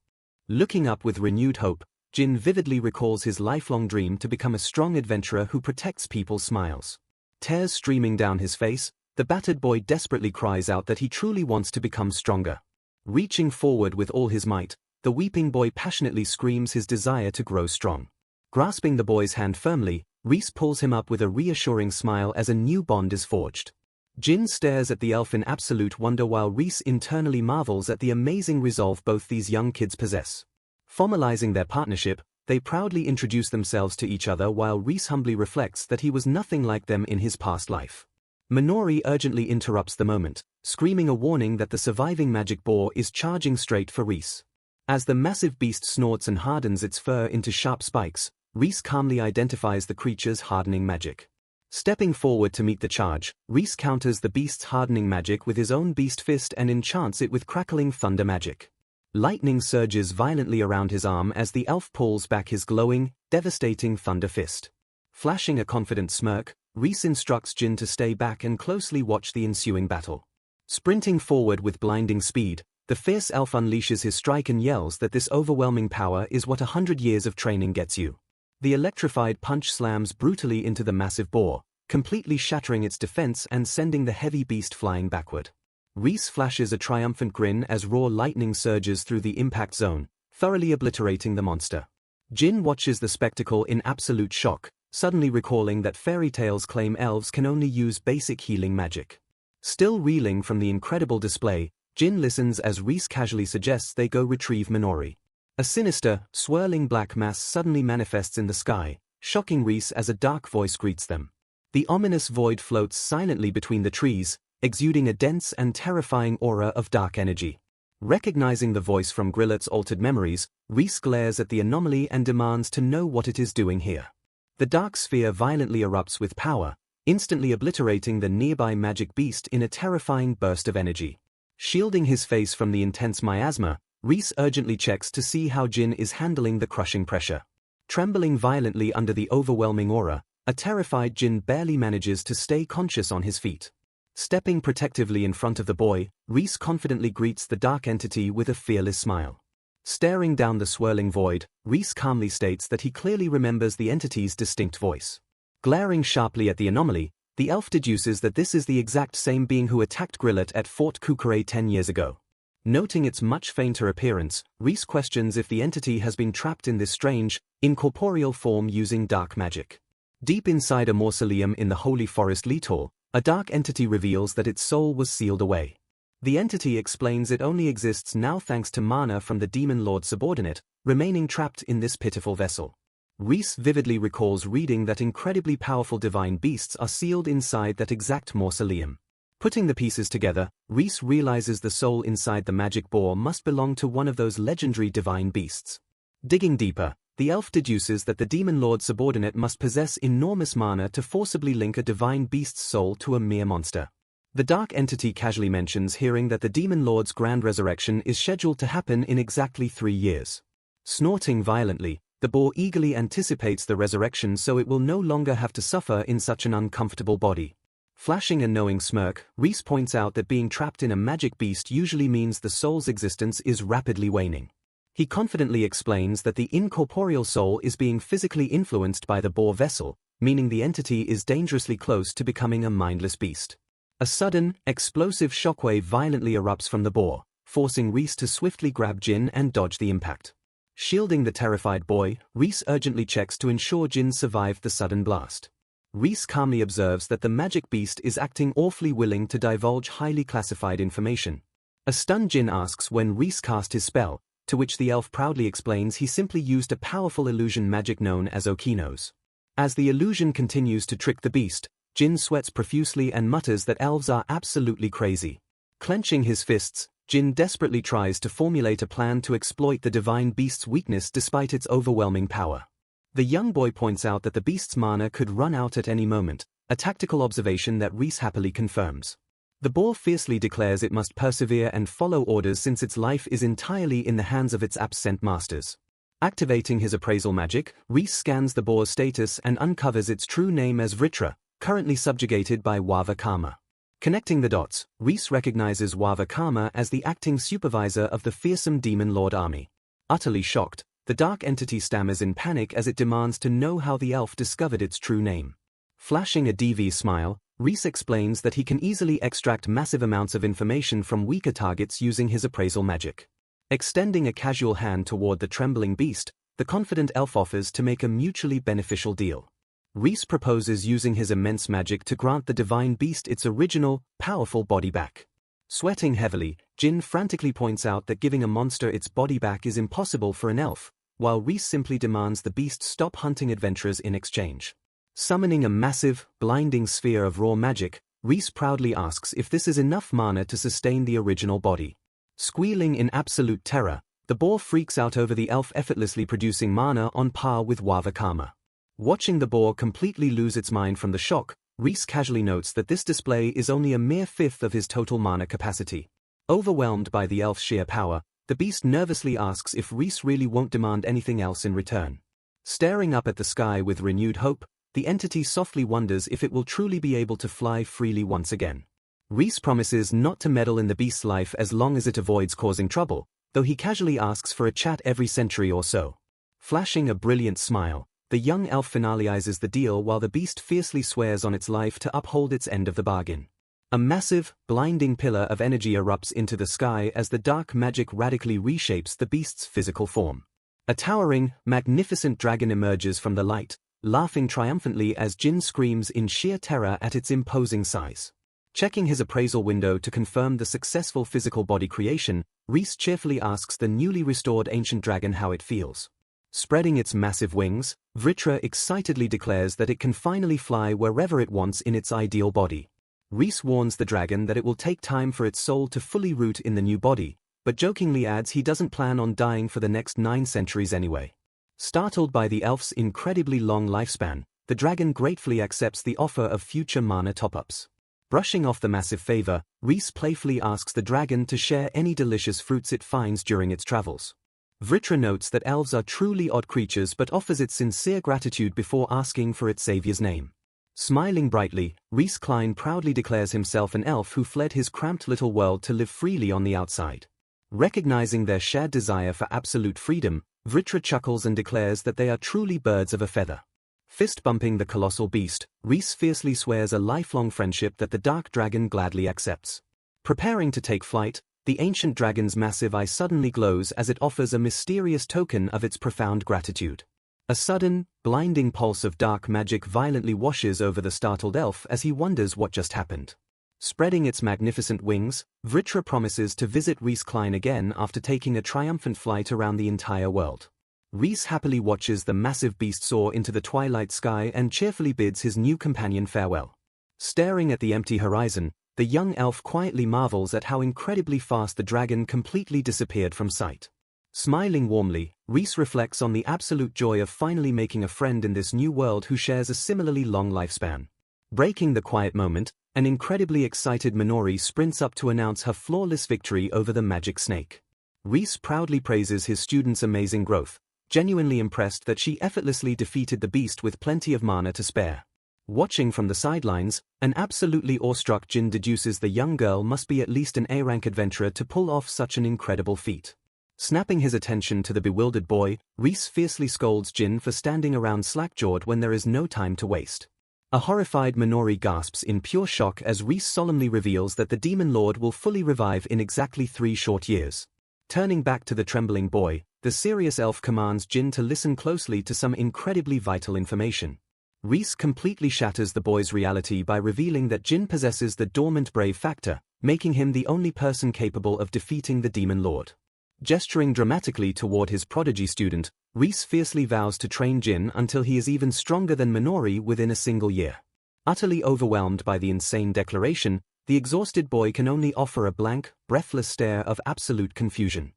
Looking up with renewed hope, Jin vividly recalls his lifelong dream to become a strong adventurer who protects people's smiles. Tears streaming down his face, the battered boy desperately cries out that he truly wants to become stronger. Reaching forward with all his might, the weeping boy passionately screams his desire to grow strong. Grasping the boy's hand firmly, Reese pulls him up with a reassuring smile as a new bond is forged. Jin stares at the elf in absolute wonder while Reese internally marvels at the amazing resolve both these young kids possess. Formalizing their partnership, they proudly introduce themselves to each other while Reese humbly reflects that he was nothing like them in his past life. Minori urgently interrupts the moment, screaming a warning that the surviving magic boar is charging straight for Reese. As the massive beast snorts and hardens its fur into sharp spikes, Reese calmly identifies the creature's hardening magic. Stepping forward to meet the charge, Reese counters the beast's hardening magic with his own beast fist and enchants it with crackling thunder magic. Lightning surges violently around his arm as the elf pulls back his glowing, devastating thunder fist. Flashing a confident smirk, Reese instructs Jin to stay back and closely watch the ensuing battle. Sprinting forward with blinding speed, the fierce elf unleashes his strike and yells that this overwhelming power is what 100 years of training gets you. The electrified punch slams brutally into the massive boar, completely shattering its defense and sending the heavy beast flying backward. Reese flashes a triumphant grin as raw lightning surges through the impact zone, thoroughly obliterating the monster. Jin watches the spectacle in absolute shock, suddenly recalling that fairy tales claim elves can only use basic healing magic. Still reeling from the incredible display, Jin listens as Reese casually suggests they go retrieve Minori. A sinister, swirling black mass suddenly manifests in the sky, shocking Reese as a dark voice greets them. The ominous void floats silently between the trees, exuding a dense and terrifying aura of dark energy. Recognizing the voice from Grillet's altered memories, Reese glares at the anomaly and demands to know what it is doing here. The dark sphere violently erupts with power, instantly obliterating the nearby magic beast in a terrifying burst of energy. Shielding his face from the intense miasma, Reese urgently checks to see how Jin is handling the crushing pressure. Trembling violently under the overwhelming aura, a terrified Jin barely manages to stay conscious on his feet. Stepping protectively in front of the boy, Reese confidently greets the dark entity with a fearless smile. Staring down the swirling void, Reese calmly states that he clearly remembers the entity's distinct voice. Glaring sharply at the anomaly, the elf deduces that this is the exact same being who attacked Grillet at Fort Kukure 10 years ago. Noting its much fainter appearance, Reese questions if the entity has been trapped in this strange, incorporeal form using dark magic. Deep inside a mausoleum in the Holy Forest Litor, a dark entity reveals that its soul was sealed away. The entity explains it only exists now thanks to mana from the Demon Lord's subordinate, remaining trapped in this pitiful vessel. Reese vividly recalls reading that incredibly powerful divine beasts are sealed inside that exact mausoleum. Putting the pieces together, Reese realizes the soul inside the magic boar must belong to one of those legendary divine beasts. Digging deeper, the elf deduces that the Demon Lord's subordinate must possess enormous mana to forcibly link a divine beast's soul to a mere monster. The dark entity casually mentions hearing that the Demon Lord's grand resurrection is scheduled to happen in exactly 3 years. Snorting violently, the boar eagerly anticipates the resurrection so it will no longer have to suffer in such an uncomfortable body. Flashing a knowing smirk, Reese points out that being trapped in a magic beast usually means the soul's existence is rapidly waning. He confidently explains that the incorporeal soul is being physically influenced by the boar vessel, meaning the entity is dangerously close to becoming a mindless beast. A sudden, explosive shockwave violently erupts from the boar, forcing Reese to swiftly grab Jin and dodge the impact. Shielding the terrified boy, Reese urgently checks to ensure Jin survived the sudden blast. Reese calmly observes that the magic beast is acting awfully willing to divulge highly classified information. A stunned Jin asks when Reese cast his spell, to which the elf proudly explains he simply used a powerful illusion magic known as Okinos. As the illusion continues to trick the beast, Jin sweats profusely and mutters that elves are absolutely crazy. Clenching his fists, Jin desperately tries to formulate a plan to exploit the divine beast's weakness despite its overwhelming power. The young boy points out that the beast's mana could run out at any moment, a tactical observation that Reese happily confirms. The boar fiercely declares it must persevere and follow orders since its life is entirely in the hands of its absent masters. Activating his appraisal magic, Reese scans the boar's status and uncovers its true name as Vritra, currently subjugated by Wava Karma. Connecting the dots, Reese recognizes Wava Karma as the acting supervisor of the fearsome Demon Lord army. Utterly shocked, the dark entity stammers in panic as it demands to know how the elf discovered its true name. Flashing a devious smile, Reese explains that he can easily extract massive amounts of information from weaker targets using his appraisal magic. Extending a casual hand toward the trembling beast, the confident elf offers to make a mutually beneficial deal. Reese proposes using his immense magic to grant the divine beast its original, powerful body back. Sweating heavily, Jin frantically points out that giving a monster its body back is impossible for an elf, while Reese simply demands the beast stop hunting adventurers in exchange. Summoning a massive, blinding sphere of raw magic, Reese proudly asks if this is enough mana to sustain the original body. Squealing in absolute terror, the boar freaks out over the elf effortlessly producing mana on par with Wava Karma. Watching the boar completely lose its mind from the shock, Reese casually notes that this display is only a mere fifth of his total mana capacity. Overwhelmed by the elf's sheer power, the beast nervously asks if Reese really won't demand anything else in return. Staring up at the sky with renewed hope, the entity softly wonders if it will truly be able to fly freely once again. Reese promises not to meddle in the beast's life as long as it avoids causing trouble, though he casually asks for a chat every century or so. Flashing a brilliant smile, the young elf finalizes the deal while the beast fiercely swears on its life to uphold its end of the bargain. A massive, blinding pillar of energy erupts into the sky as the dark magic radically reshapes the beast's physical form. A towering, magnificent dragon emerges from the light, laughing triumphantly as Jin screams in sheer terror at its imposing size. Checking his appraisal window to confirm the successful physical body creation, Reese cheerfully asks the newly restored ancient dragon how it feels. Spreading its massive wings, Vritra excitedly declares that it can finally fly wherever it wants in its ideal body. Reese warns the dragon that it will take time for its soul to fully root in the new body, but jokingly adds he doesn't plan on dying for the next 9 centuries anyway. Startled by the elf's incredibly long lifespan, the dragon gratefully accepts the offer of future mana top-ups. Brushing off the massive favor, Reese playfully asks the dragon to share any delicious fruits it finds during its travels. Vritra notes that elves are truly odd creatures but offers its sincere gratitude before asking for its savior's name. Smiling brightly, Reese Klein proudly declares himself an elf who fled his cramped little world to live freely on the outside. Recognizing their shared desire for absolute freedom, Vritra chuckles and declares that they are truly birds of a feather. Fist-bumping the colossal beast, Reese fiercely swears a lifelong friendship that the dark dragon gladly accepts. Preparing to take flight, the ancient dragon's massive eye suddenly glows as it offers a mysterious token of its profound gratitude. A sudden, blinding pulse of dark magic violently washes over the startled elf as he wonders what just happened. Spreading its magnificent wings, Vritra promises to visit Reese Klein again after taking a triumphant flight around the entire world. Reese happily watches the massive beast soar into the twilight sky and cheerfully bids his new companion farewell. Staring at the empty horizon, the young elf quietly marvels at how incredibly fast the dragon completely disappeared from sight. Smiling warmly, Reese reflects on the absolute joy of finally making a friend in this new world who shares a similarly long lifespan. Breaking the quiet moment, an incredibly excited Minori sprints up to announce her flawless victory over the magic snake. Reese proudly praises his student's amazing growth, genuinely impressed that she effortlessly defeated the beast with plenty of mana to spare. Watching from the sidelines, an absolutely awestruck Jin deduces the young girl must be at least an A-rank adventurer to pull off such an incredible feat. Snapping his attention to the bewildered boy, Reese fiercely scolds Jin for standing around slack-jawed when there is no time to waste. A horrified Minori gasps in pure shock as Reese solemnly reveals that the Demon Lord will fully revive in exactly 3 short years. Turning back to the trembling boy, the serious elf commands Jin to listen closely to some incredibly vital information. Reese completely shatters the boy's reality by revealing that Jin possesses the dormant brave factor, making him the only person capable of defeating the Demon Lord. Gesturing dramatically toward his prodigy student, Reese fiercely vows to train Jin until he is even stronger than Minori within a single year. Utterly overwhelmed by the insane declaration, the exhausted boy can only offer a blank, breathless stare of absolute confusion.